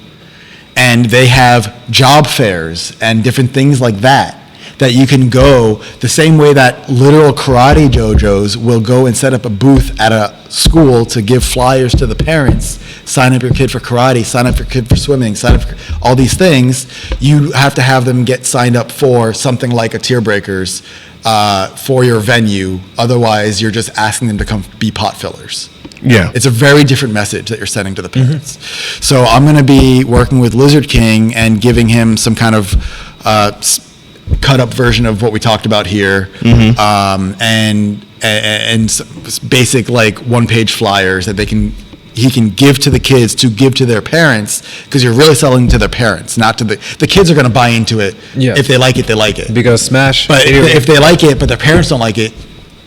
[SPEAKER 1] and they have job fairs and different things like that you can go the same way that literal karate dojos will go and set up a booth at a school to give flyers to the parents, sign up your kid for karate, sign up your kid for swimming, sign up for all these things. You have to have them get signed up for something like a tier breakers for your venue. Otherwise, you're just asking them to come be pot fillers.
[SPEAKER 3] Yeah.
[SPEAKER 1] It's a very different message that you're sending to the parents. So I'm going to be working with Lizard King and giving him some kind of cut up version of what we talked about here, and basic like 1-page flyers that he can give to the kids to give to their parents, because you're really selling to their parents, not to the kids are going to buy into it. If they like it, they like it.
[SPEAKER 2] Because Smash.
[SPEAKER 1] But if they like it, but their parents don't like it,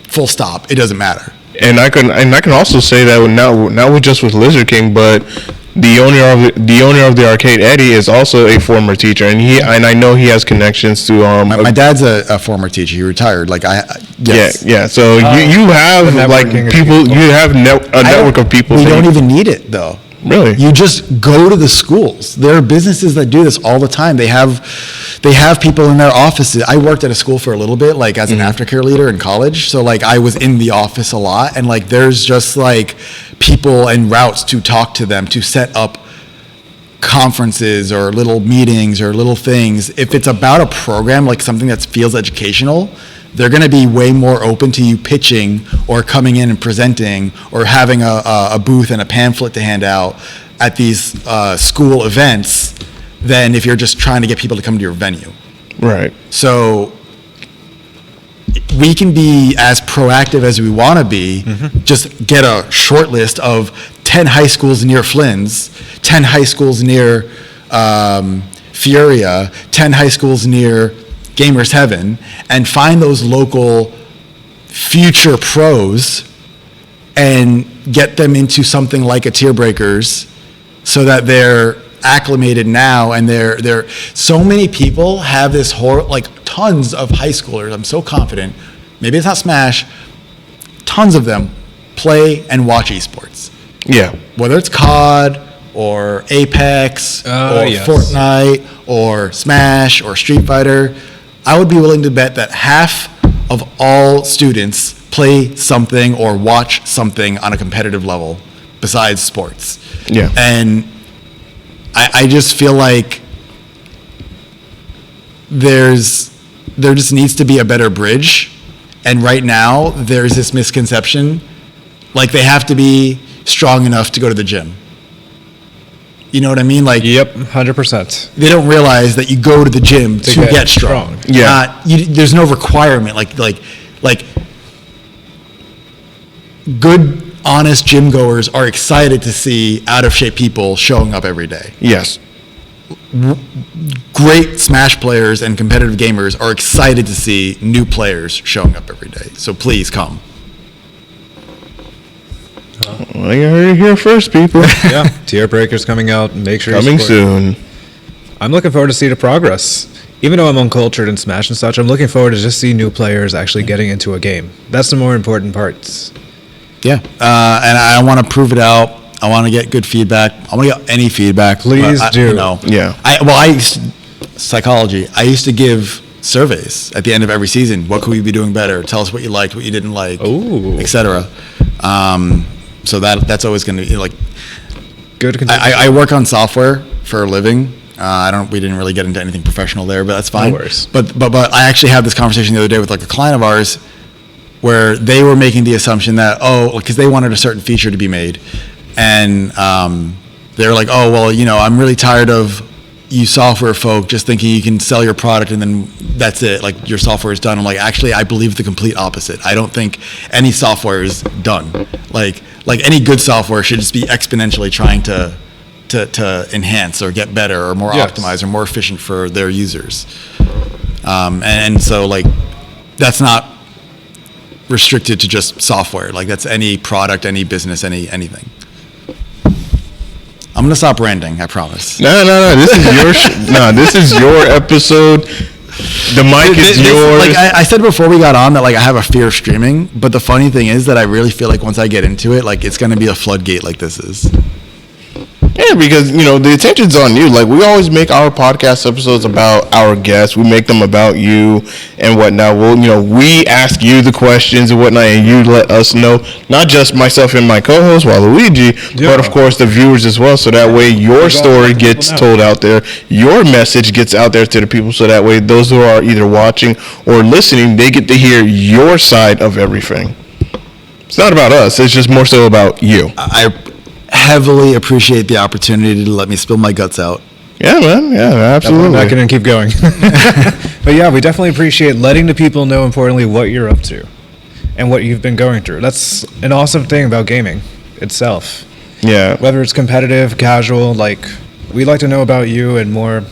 [SPEAKER 1] full stop. It doesn't matter.
[SPEAKER 3] And I can also say that not with just with Lizard King, but the owner of the arcade, Eddie, is also a former teacher, and I know he has connections to
[SPEAKER 1] my dad's a former teacher. He retired. Like yes.
[SPEAKER 3] Yeah. So you have like people. You have a network of people.
[SPEAKER 1] We don't even need it though.
[SPEAKER 3] Really?
[SPEAKER 1] You just go to the schools. There are businesses that do this all the time. They have people in their offices. I worked at a school for a little bit, like as an aftercare leader in college. So like I was in the office a lot, and like there's just like people and routes to talk to them, to set up conferences or little meetings or little things. If it's about a program, like something that feels educational, they're going to be way more open to you pitching or coming in and presenting or having a booth and a pamphlet to hand out at these school events than if you're just trying to get people to come to your venue.
[SPEAKER 3] Right.
[SPEAKER 1] So we can be as proactive as we want to be. Just get a short list of 10 high schools near Flynn's, 10 high schools near Furia, 10 high schools near Gamers Heaven, and find those local future pros and get them into something like a Tier Breakers so that they're acclimated now, and they're so many people have this like tons of high schoolers. I'm so confident. Maybe it's not Smash. Tons of them play and watch esports.
[SPEAKER 3] Yeah.
[SPEAKER 1] Whether it's COD or Apex or
[SPEAKER 2] yes.
[SPEAKER 1] Fortnite or Smash or Street Fighter, I would be willing to bet that half of all students play something or watch something on a competitive level besides sports.
[SPEAKER 3] Yeah.
[SPEAKER 1] And I just feel like there just needs to be a better bridge. And right now, there's this misconception, like they have to be strong enough to go to the gym. You know what I mean? Like,
[SPEAKER 2] Yep, 100%.
[SPEAKER 1] they don't realize that you go to the gym to
[SPEAKER 2] get
[SPEAKER 1] get strong.
[SPEAKER 2] strong.
[SPEAKER 3] Yeah.
[SPEAKER 1] There's no requirement. Like good, honest gym goers are excited to see out of shape people showing up every day.
[SPEAKER 3] Yes.
[SPEAKER 1] Great Smash players and competitive gamers are excited to see new players showing up every day. So please come.
[SPEAKER 3] Well, you heard it here first, people.
[SPEAKER 2] Yeah, Tier Breakers coming out. Make sure you
[SPEAKER 3] Coming
[SPEAKER 2] support.
[SPEAKER 3] soon.
[SPEAKER 2] I'm looking forward to see the progress. Even though I'm uncultured in Smash and such, I'm looking forward to just see new players actually getting into a game. That's the more important parts.
[SPEAKER 1] Yeah. And I want to prove it out. I want to get good feedback. I want to get any feedback.
[SPEAKER 2] Please
[SPEAKER 1] But
[SPEAKER 2] do.
[SPEAKER 1] You know,
[SPEAKER 3] Yeah.
[SPEAKER 1] psychology. I used to give surveys at the end of every season. What could we be doing better? Tell us what you liked, what you didn't like,
[SPEAKER 2] Ooh.
[SPEAKER 1] etc. So that's always going to be like.
[SPEAKER 2] Good.
[SPEAKER 1] I work on software for a living. We didn't really get into anything professional there, but that's fine.
[SPEAKER 2] No worries.
[SPEAKER 1] But I actually had this conversation the other day with like a client of ours, where they were making the assumption that because they wanted a certain feature to be made, and they were like, I'm really tired of you software folk just thinking you can sell your product and then that's it, like your software is done. I'm like, actually, I believe the complete opposite. I don't think any software is done. Like any good software should just be exponentially trying to enhance or get better or more
[SPEAKER 2] Yes.
[SPEAKER 1] optimized or more efficient for their users. And so like that's not restricted to just software. Like that's any product, any business, anything. I'm gonna stop ranting. I promise.
[SPEAKER 3] No. This is your this is your episode. The mic is yours.
[SPEAKER 1] Like I said before we got on that like I have a fear of streaming, but the funny thing is that I really feel like once I get into it, like it's gonna be a floodgate like this is.
[SPEAKER 3] Yeah, because, the attention's on you. Like, we always make our podcast episodes about our guests. We make them about you and whatnot. Well, we ask you the questions and whatnot, and you let us know, not just myself and my co-host, Waluigi, but, of course, the viewers as well. So that way your story gets told out there. Your message gets out there to the people. So that way those who are either watching or listening, they get to hear your side of everything. It's not about us. It's just more so about you.
[SPEAKER 1] I heavily appreciate the opportunity to let me spill my guts out.
[SPEAKER 3] Yeah, man. Yeah, absolutely.
[SPEAKER 2] Back in and keep going. But yeah, we definitely appreciate letting the people know, importantly, what you're up to and what you've been going through. That's an awesome thing about gaming itself.
[SPEAKER 3] Yeah.
[SPEAKER 2] Whether it's competitive, casual, we like to know about you and more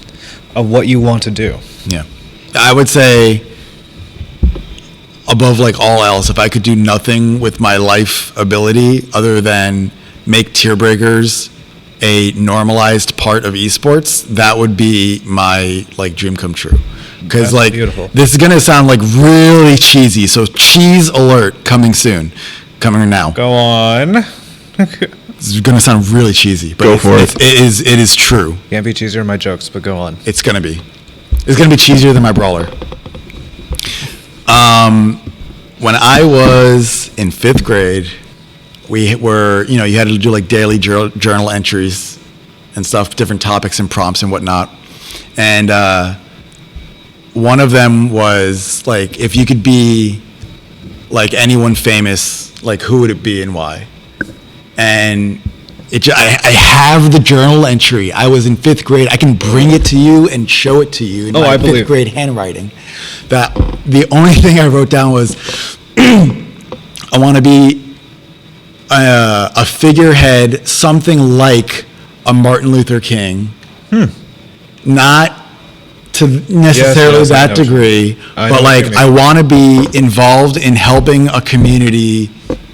[SPEAKER 2] of what you want to do.
[SPEAKER 1] Yeah. I would say above like all else, if I could do nothing with my life ability other than make Tier Breakers a normalized part of esports, that would be my dream come true. Because
[SPEAKER 2] beautiful.
[SPEAKER 1] This is gonna sound really cheesy, so cheese alert coming soon, coming now.
[SPEAKER 2] Go on.
[SPEAKER 1] This is gonna sound really cheesy, but
[SPEAKER 3] Go for it.
[SPEAKER 1] It is true.
[SPEAKER 2] Can't be cheesier in my jokes, but go on.
[SPEAKER 1] It's gonna be cheesier than my brawler. When I was in 5th grade, we were, you had to do daily journal entries and stuff, different topics and prompts and whatnot. And one of them was if you could be anyone famous, who would it be and why? And I have the journal entry. I was in 5th grade. I can bring it to you and show it to you in my
[SPEAKER 2] I
[SPEAKER 1] 5th
[SPEAKER 2] believe.
[SPEAKER 1] grade handwriting. That the only thing I wrote down was I want to be a figurehead, something like a Martin Luther King. Not to necessarily
[SPEAKER 2] Yes, I
[SPEAKER 1] that
[SPEAKER 2] know.
[SPEAKER 1] degree,
[SPEAKER 2] I know
[SPEAKER 1] but
[SPEAKER 2] what
[SPEAKER 1] like
[SPEAKER 2] you mean.
[SPEAKER 1] I want to be involved in helping a community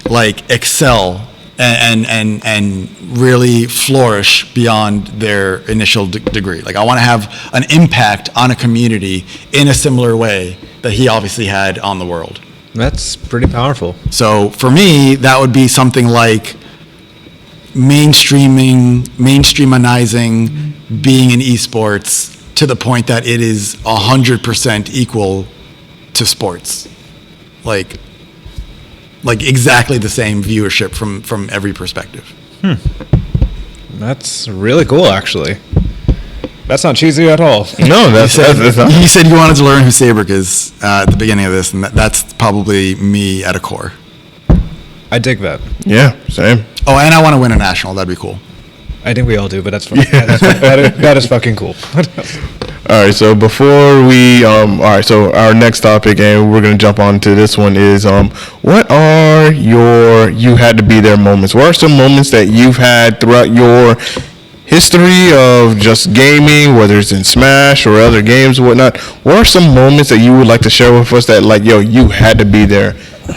[SPEAKER 1] like excel and really flourish beyond their initial degree. Like I want to have an impact on a community in a similar way that he obviously had on the world.
[SPEAKER 2] That's pretty powerful.
[SPEAKER 1] So for me, that would be something like mainstreamizing being in esports to the point that it is 100% equal to sports. Like exactly the same viewership from every perspective.
[SPEAKER 2] That's really cool, actually. That's not cheesy at all.
[SPEAKER 3] No, that's not.
[SPEAKER 1] You said you wanted to learn who Seibrik is at the beginning of this, and that's probably me at a core.
[SPEAKER 2] I dig that.
[SPEAKER 3] Yeah, same.
[SPEAKER 1] Oh, and I want to win a national. That'd be cool.
[SPEAKER 2] I think we all do, but that's fine. That is fucking cool.
[SPEAKER 3] All right, so before we, all right, so our next topic, and we're gonna jump on to this one is, what are your you had to be there moments? What are some moments that you've had throughout your history of just gaming, whether it's in Smash or other games or whatnot? What are some moments that you would like to share with us that, like, yo, you had to be there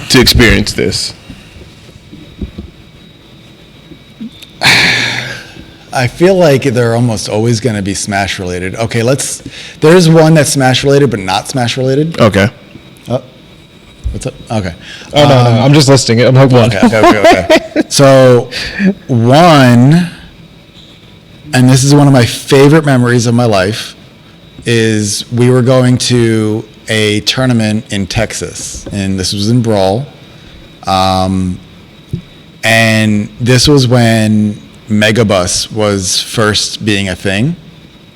[SPEAKER 3] to experience this?
[SPEAKER 1] I feel like they're almost always going to be Smash related. Okay, there's one that's Smash related, but not Smash related.
[SPEAKER 3] Okay.
[SPEAKER 1] Oh, what's up? Okay.
[SPEAKER 2] Oh, no, I'm just listing it. I'm like, one.
[SPEAKER 1] Okay. So, one, and this is one of my favorite memories of my life, is we were going to a tournament in Texas, and this was in Brawl. And this was when Megabus was first being a thing.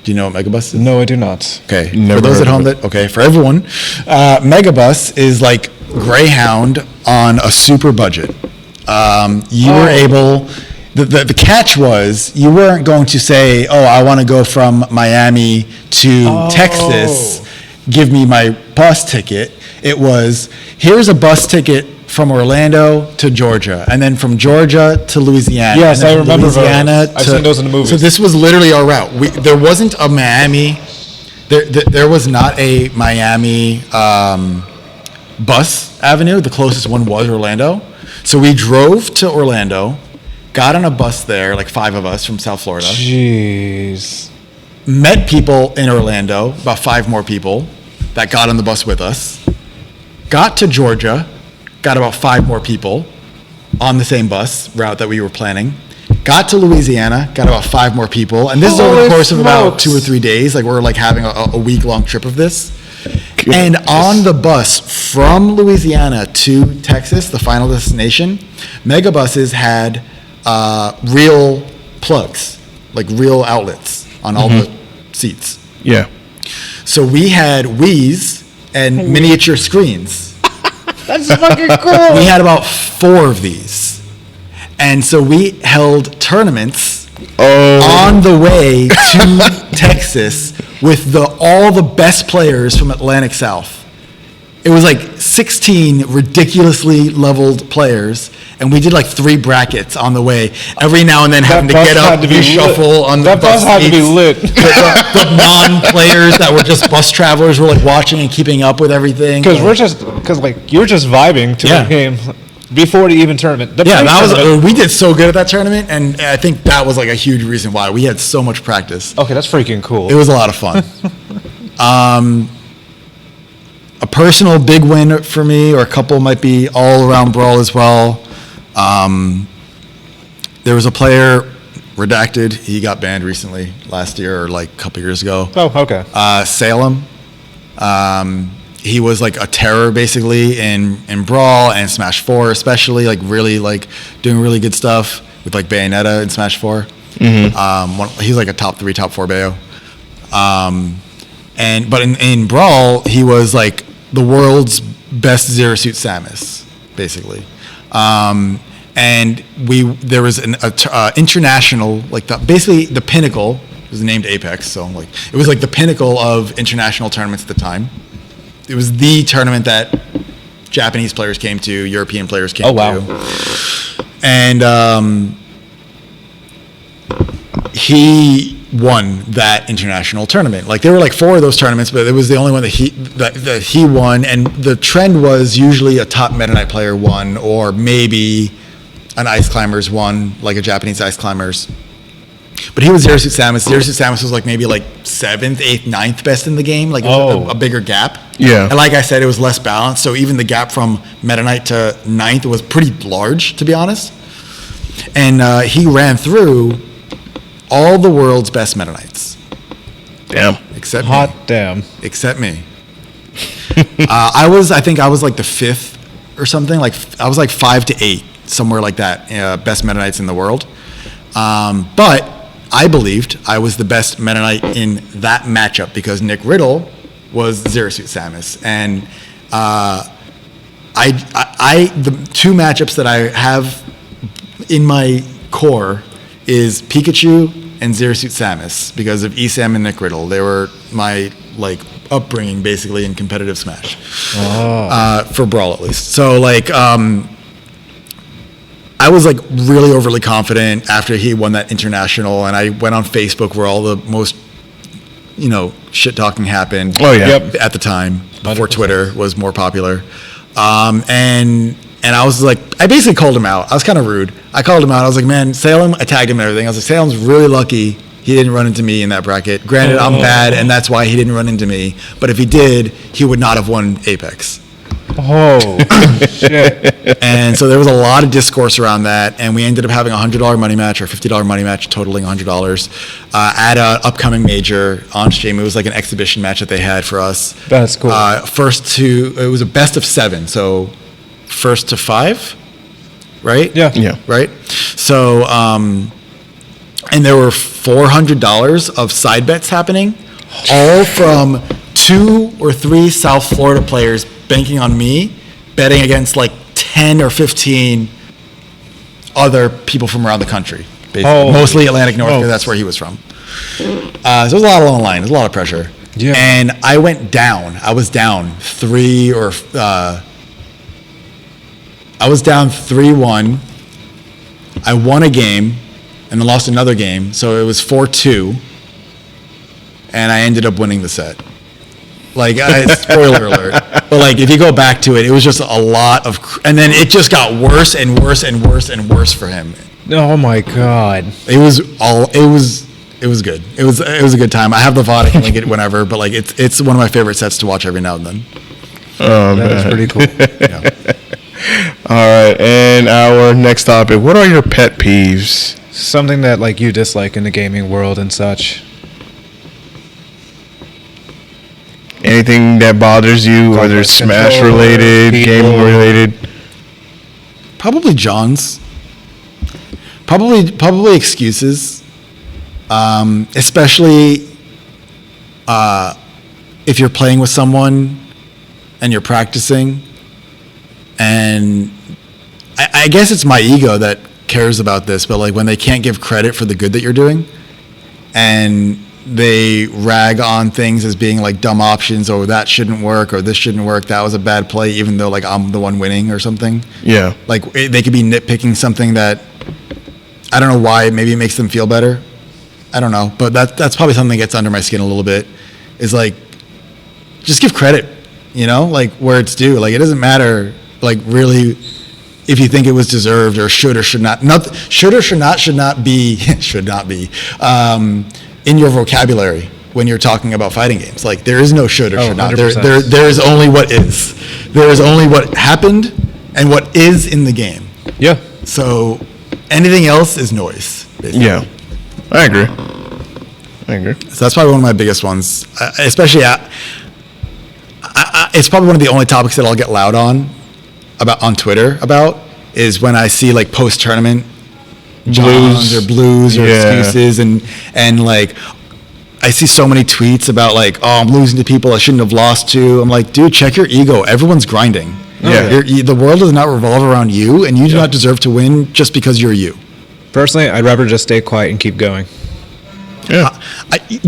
[SPEAKER 1] Do you know what Megabus is?
[SPEAKER 2] No, I do not.
[SPEAKER 1] Okay.
[SPEAKER 3] Never
[SPEAKER 1] For those
[SPEAKER 3] heard
[SPEAKER 1] at
[SPEAKER 3] of
[SPEAKER 1] home
[SPEAKER 3] it.
[SPEAKER 1] for everyone, Megabus is like Greyhound on a super budget. You were able, the catch was you weren't going to say, oh, I want to go from Miami to Texas, give me my bus ticket. It was, here's a bus ticket from Orlando to Georgia, and then from Georgia to Louisiana.
[SPEAKER 2] Yes,
[SPEAKER 1] and then
[SPEAKER 2] I
[SPEAKER 1] from
[SPEAKER 2] remember
[SPEAKER 1] Louisiana
[SPEAKER 2] those. I've seen those in the movies.
[SPEAKER 1] So this was literally our route. There wasn't a Miami. There was not a Miami bus avenue. The closest one was Orlando. So we drove to Orlando, got on a bus there, like 5 of us from South Florida.
[SPEAKER 2] Jeez.
[SPEAKER 1] Met people in Orlando, about 5 more people that got on the bus with us. Got to Georgia, got about 5 more people on the same bus route that we were planning. Got to Louisiana, got about 5 more people. And this is over the
[SPEAKER 2] Holy
[SPEAKER 1] course of about
[SPEAKER 2] smokes.
[SPEAKER 1] 2 or 3 days. Like we're like having a week-long trip of this. And on the bus from Louisiana to Texas, the final destination, Megabuses had real plugs, like real outlets on all the seats.
[SPEAKER 3] Yeah.
[SPEAKER 1] So we had Wii's and miniature screens.
[SPEAKER 2] That's fucking cool.
[SPEAKER 1] We had about 4 of these. And so we held tournaments on the way to Texas with all the best players from Atlantic South. It was like 16 ridiculously leveled players, and we did like 3 brackets on the way. Every now and then having to
[SPEAKER 2] bus
[SPEAKER 1] get
[SPEAKER 2] had
[SPEAKER 1] up,
[SPEAKER 2] to be
[SPEAKER 1] reshuffle
[SPEAKER 2] lit.
[SPEAKER 1] on the
[SPEAKER 2] That bus had to be
[SPEAKER 1] seats.
[SPEAKER 2] lit.
[SPEAKER 1] The non-players that were just bus travelers were like watching and keeping up with everything.
[SPEAKER 2] Because like you're just vibing to
[SPEAKER 1] Yeah.
[SPEAKER 2] the game before the even tournament. The
[SPEAKER 1] Yeah, that
[SPEAKER 2] pre-tournament-
[SPEAKER 1] was we did so good at that tournament, and I think that was like a huge reason why we had so much practice.
[SPEAKER 2] Okay, that's freaking cool.
[SPEAKER 1] It was a lot of fun. A personal big win for me, or a couple might be all around Brawl as well. There was a player, redacted. He got banned recently, last year or like a couple years ago.
[SPEAKER 2] Oh, okay.
[SPEAKER 1] Salem. He was like a terror basically in Brawl and Smash 4 especially, like really like doing really good stuff with like Bayonetta in Smash 4. He's like a top 3, top 4 Bayo. But in Brawl, he was like the world's best Zero Suit Samus, basically. and there was an international, like basically the pinnacle. It was named Apex, so like it was like the pinnacle of international tournaments at the time. It was the tournament that Japanese players came to, European players came to. And he won that international tournament. Like there were like 4 of those tournaments, but it was the only one that he won. And the trend was usually a top Meta Knight player won, or maybe an Ice Climbers won, like a Japanese Ice Climbers. But he was Zero Suit Samus. Zero Suit Samus was like maybe like 7th, 8th, 9th best in the game. Like it was a bigger gap.
[SPEAKER 3] Yeah.
[SPEAKER 1] And like I said, it was less balanced. So even the gap from Meta Knight to 9th was pretty large, to be honest. And he ran through all the world's best Meta Knights.
[SPEAKER 3] Damn.
[SPEAKER 1] Except
[SPEAKER 2] Hot
[SPEAKER 1] me.
[SPEAKER 2] damn.
[SPEAKER 1] Except me. I think I was like the 5th or something. Like I was like 5 to 8, somewhere like that. Best Meta Knights in the world. But I believed I was the best Meta Knight in that matchup because Nick Riddle was Zero Suit Samus, and the 2 matchups that I have in my core is Pikachu and Zero Suit Samus because of ESAM and Nick Riddle. They were my like upbringing basically in competitive Smash for Brawl at least. So like. I was like really overly confident after he won that international, and I went on Facebook where all the most, shit talking happened.
[SPEAKER 3] Oh yeah.
[SPEAKER 2] Yep.
[SPEAKER 1] At the time, before
[SPEAKER 2] 100%.
[SPEAKER 1] Twitter was more popular, and I was like, I basically called him out. I was kind of rude. I called him out. I was like, man, Salem. I tagged him and everything. I was like, Salem's really lucky he didn't run into me in that bracket. Granted, I'm bad, and that's why he didn't run into me. But if he did, he would not have won Apex.
[SPEAKER 2] Oh, shit.
[SPEAKER 1] And so there was a lot of discourse around that, and we ended up having a $100 money match or $50 money match, totaling $100 at an upcoming major on stream. It was like an exhibition match that they had for us.
[SPEAKER 2] That's cool.
[SPEAKER 1] It was a best of 7, so first to 5, right?
[SPEAKER 2] Yeah.
[SPEAKER 3] Yeah.
[SPEAKER 1] Right? So, and there were $400 of side bets happening, all from 2 or 3 South Florida players banking on me, betting against like 10 or 15 other people from around the country. Basically. Mostly Atlantic North, because that's where he was from. So there was a lot on the line. There's a lot of pressure.
[SPEAKER 2] Yeah.
[SPEAKER 1] And I went down. I was down 3-1. I won a game and then lost another game. So it was 4-2. And I ended up winning the set. Like, spoiler alert. But like, if you go back to it, it was just a lot of, and then it just got worse and worse and worse and worse for him.
[SPEAKER 2] Oh my god.
[SPEAKER 1] It was good. It was a good time. I have the VOD, I can link it whenever, but like, it's one of my favorite sets to watch every now and then.
[SPEAKER 2] That was pretty cool.
[SPEAKER 1] Yeah.
[SPEAKER 3] All right, and our next topic. What are your pet peeves?
[SPEAKER 2] Something that like you dislike in the gaming world and such.
[SPEAKER 3] Anything that bothers you, whether it's Smash
[SPEAKER 2] controller,
[SPEAKER 3] related,
[SPEAKER 2] people.
[SPEAKER 3] game related?
[SPEAKER 1] Probably John's. Probably excuses. Especially if you're playing with someone and you're practicing. And I guess it's my ego that cares about this, but like when they can't give credit for the good that you're doing, and they rag on things as being like dumb options, or that shouldn't work, or this shouldn't work, that was a bad play, even though like I'm the one winning or something.
[SPEAKER 3] Yeah.
[SPEAKER 1] Like they could be nitpicking something that I don't know why. Maybe it makes them feel better. I don't know, but that's probably something that gets under my skin a little bit. Is like, just give credit, like where it's due. Like it doesn't matter, like really, if you think it was deserved or should or should not. Not should or should not be should not be in your vocabulary when you're talking about fighting games. Like there is no should or should not.
[SPEAKER 2] 100%.
[SPEAKER 1] There is only what is. There is only what happened and what is in the game.
[SPEAKER 2] Yeah.
[SPEAKER 1] So anything else is noise, basically.
[SPEAKER 3] Yeah. I agree.
[SPEAKER 1] So that's probably one of my biggest ones, especially it's probably one of the only topics that I'll get loud on Twitter about is when I see like post-tournament blues or excuses and like I see so many tweets about like, oh, I'm losing to people I shouldn't have lost to. I'm like, dude, check your ego. Everyone's grinding.
[SPEAKER 3] Yeah.
[SPEAKER 1] The world does not revolve around you, and you do not deserve to win just because you're you.
[SPEAKER 2] Personally, I'd rather just stay quiet and keep going.
[SPEAKER 3] Yeah.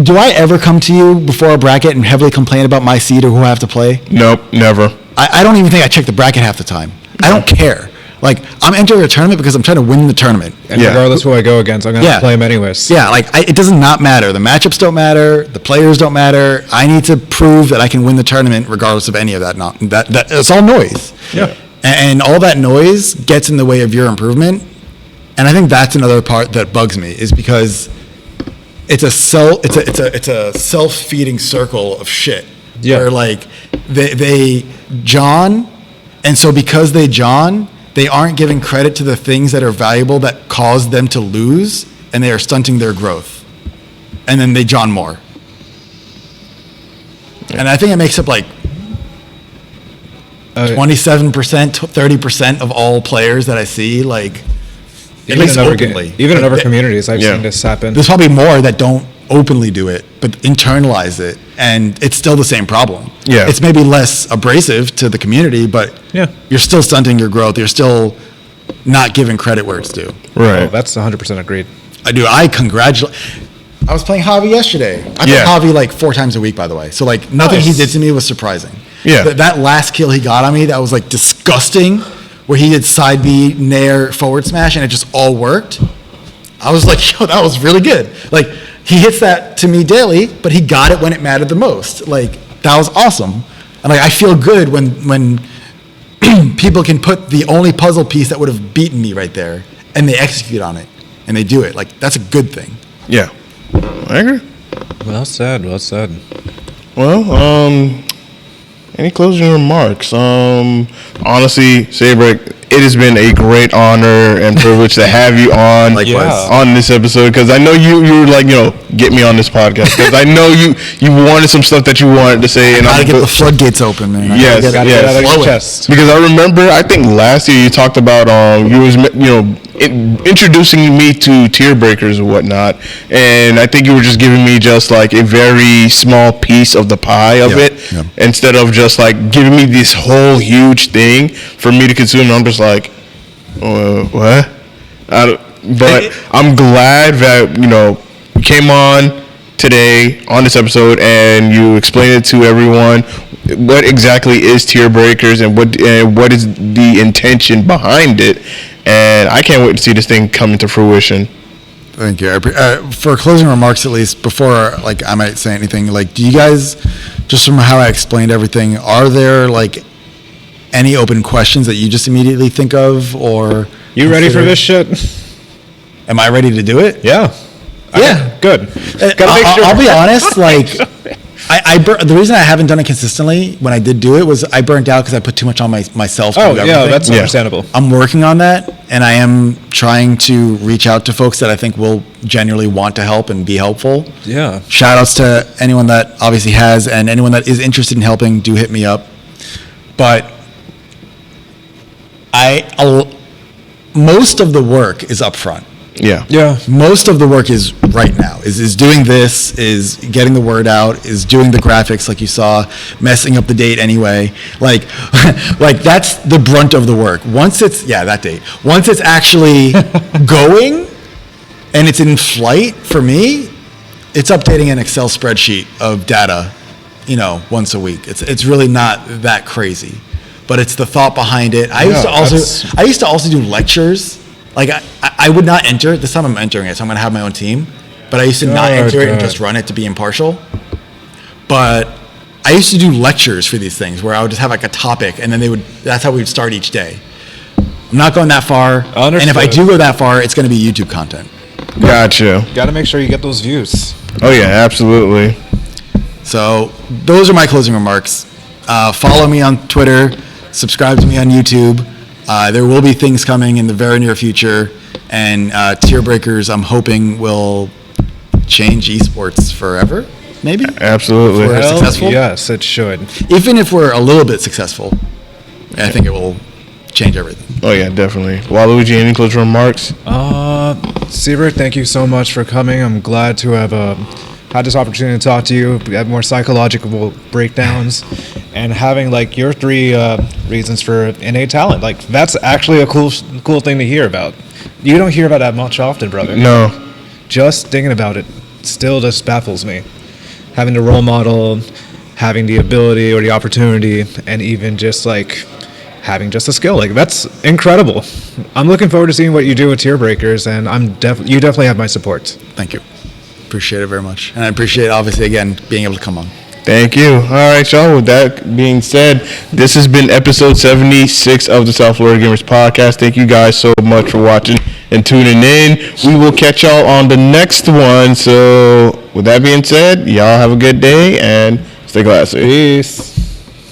[SPEAKER 1] Do I ever come to you before a bracket and heavily complain about my seed or who I have to play?
[SPEAKER 3] Nope, never.
[SPEAKER 1] I don't even think I check the bracket half the time. I don't care. Like, I'm entering a tournament because I'm trying to win the tournament.
[SPEAKER 2] And regardless who I go against, I'm going to play them anyways.
[SPEAKER 1] Yeah, like, it does not matter. The matchups don't matter. The players don't matter. I need to prove that I can win the tournament regardless of any of that. It's all noise.
[SPEAKER 2] Yeah.
[SPEAKER 1] And all that noise gets in the way of your improvement. And I think that's another part that bugs me, is because it's a self-feeding circle of shit.
[SPEAKER 2] Yeah.
[SPEAKER 1] Where, like, they John, and so because they aren't giving credit to the things that are valuable that cause them to lose, and they are stunting their growth. And then they John more. And I think it makes up like 27%, 30% of all players that I see, like, at least openly.
[SPEAKER 2] Even in other communities, I've seen this happen.
[SPEAKER 1] There's probably more that don't openly do it, but internalize it, and it's still the same problem.
[SPEAKER 3] Yeah.
[SPEAKER 1] It's maybe less abrasive to the community, but you're still stunting your growth. You're still not giving credit where it's due.
[SPEAKER 3] Right.
[SPEAKER 2] Oh, that's 100% agreed.
[SPEAKER 1] I congratulate. I was playing Javi yesterday. I play Javi like 4 times a week, by the way. So, like, nothing he did to me was surprising.
[SPEAKER 3] Yeah.
[SPEAKER 1] That last kill he got on me, that was like disgusting, where he did side B, nair, forward smash, and it just all worked. I was like, yo, that was really good. Like, he hits that to me daily, but he got it when it mattered the most. Like, that was awesome. And, like, I feel good when people can put the only puzzle piece that would have beaten me right there, and they execute on it, and they do it. Like, that's a good thing.
[SPEAKER 3] Yeah. I agree.
[SPEAKER 2] Well said. Well said.
[SPEAKER 3] Well, any closing remarks? Honestly, Seibrik, it has been a great honor and privilege to have you on on this episode, because I know you were like, get me on this podcast, because I know you wanted some stuff that you wanted to say, and
[SPEAKER 1] Gotta get the floodgates open, man.
[SPEAKER 3] Yes,
[SPEAKER 2] Get out of your chest.
[SPEAKER 3] Because I remember, I think last year you talked about you was introducing me to tier breakers and whatnot, and I think you were just giving me just like a very small piece of the pie of it, instead of just like giving me this whole huge thing for me to consume. I'm just like, what? But I'm glad that you came on today on this episode and you explained it to everyone what exactly is tier breakers and what is the intention behind it. And I can't wait to see this thing come into fruition.
[SPEAKER 1] Thank you. For closing remarks, at least, before like I might say anything, like, do you guys, just from how I explained everything, are there like any open questions that you just immediately think of, or
[SPEAKER 2] you ready for this shit?
[SPEAKER 1] Am I ready to do it?
[SPEAKER 2] Yeah.
[SPEAKER 1] Yeah.
[SPEAKER 2] Good.
[SPEAKER 1] I'll be honest, like, the reason I haven't done it consistently when I did do it was I burnt out because I put too much on myself.
[SPEAKER 2] Oh, yeah, that's understandable.
[SPEAKER 1] I'm working on that, and I am trying to reach out to folks that I think will genuinely want to help and be helpful.
[SPEAKER 2] Yeah.
[SPEAKER 1] Shout outs to anyone that obviously has, and anyone that is interested in helping, do hit me up. But most of the work is up front.
[SPEAKER 3] Yeah.
[SPEAKER 2] Yeah.
[SPEAKER 1] Most of the work is right now, is doing this, is getting the word out, is doing the graphics like you saw, messing up the date anyway. Like, like that's the brunt of the work. Once it's actually going and it's in flight, for me, it's updating an Excel spreadsheet of data, once a week. It's really not that crazy, but it's the thought behind it. I used to also do lectures. Like, I would not enter. This time I'm entering it, so I'm going to have my own team. But I used to not enter it and just run it to be impartial. But I used to do lectures for these things where I would just have like a topic, and then that's how we would start each day. I'm not going that far.
[SPEAKER 2] Understood.
[SPEAKER 1] And if I do go that far, it's going to be YouTube content.
[SPEAKER 3] Gotcha.
[SPEAKER 2] Got to make sure you get those views.
[SPEAKER 3] Oh, yeah, absolutely.
[SPEAKER 1] So those are my closing remarks. Follow me on Twitter. Subscribe to me on YouTube. There will be things coming in the very near future, and tier breakers, I'm hoping, will change esports forever, maybe?
[SPEAKER 3] Absolutely.
[SPEAKER 1] If we're successful.
[SPEAKER 2] Yes, it should.
[SPEAKER 1] Even if we're a little bit successful, I think it will change everything.
[SPEAKER 3] Oh, yeah, definitely. Waluigi, any closing remarks?
[SPEAKER 2] Seibrik, thank you so much for coming. I'm glad to have had this opportunity to talk to you. We have more psychological breakdowns. and having like your 3 reasons for innate talent. Like that's actually a cool thing to hear about. You don't hear about that much often, brother.
[SPEAKER 3] No.
[SPEAKER 2] Just thinking about it still just baffles me. Having the role model, having the ability or the opportunity, and even just like having just a skill, like that's incredible. I'm looking forward to seeing what you do with Tier Breakers, and you definitely have my support.
[SPEAKER 1] Thank you. Appreciate it very much. And I appreciate, obviously, again, being able to come on.
[SPEAKER 3] Thank you. All right, y'all. With that being said, this has been episode 76 of the South Florida Gamers Podcast. Thank you guys so much for watching and tuning in. We will catch y'all on the next one. So with that being said, y'all have a good day and stay classy.
[SPEAKER 2] Peace.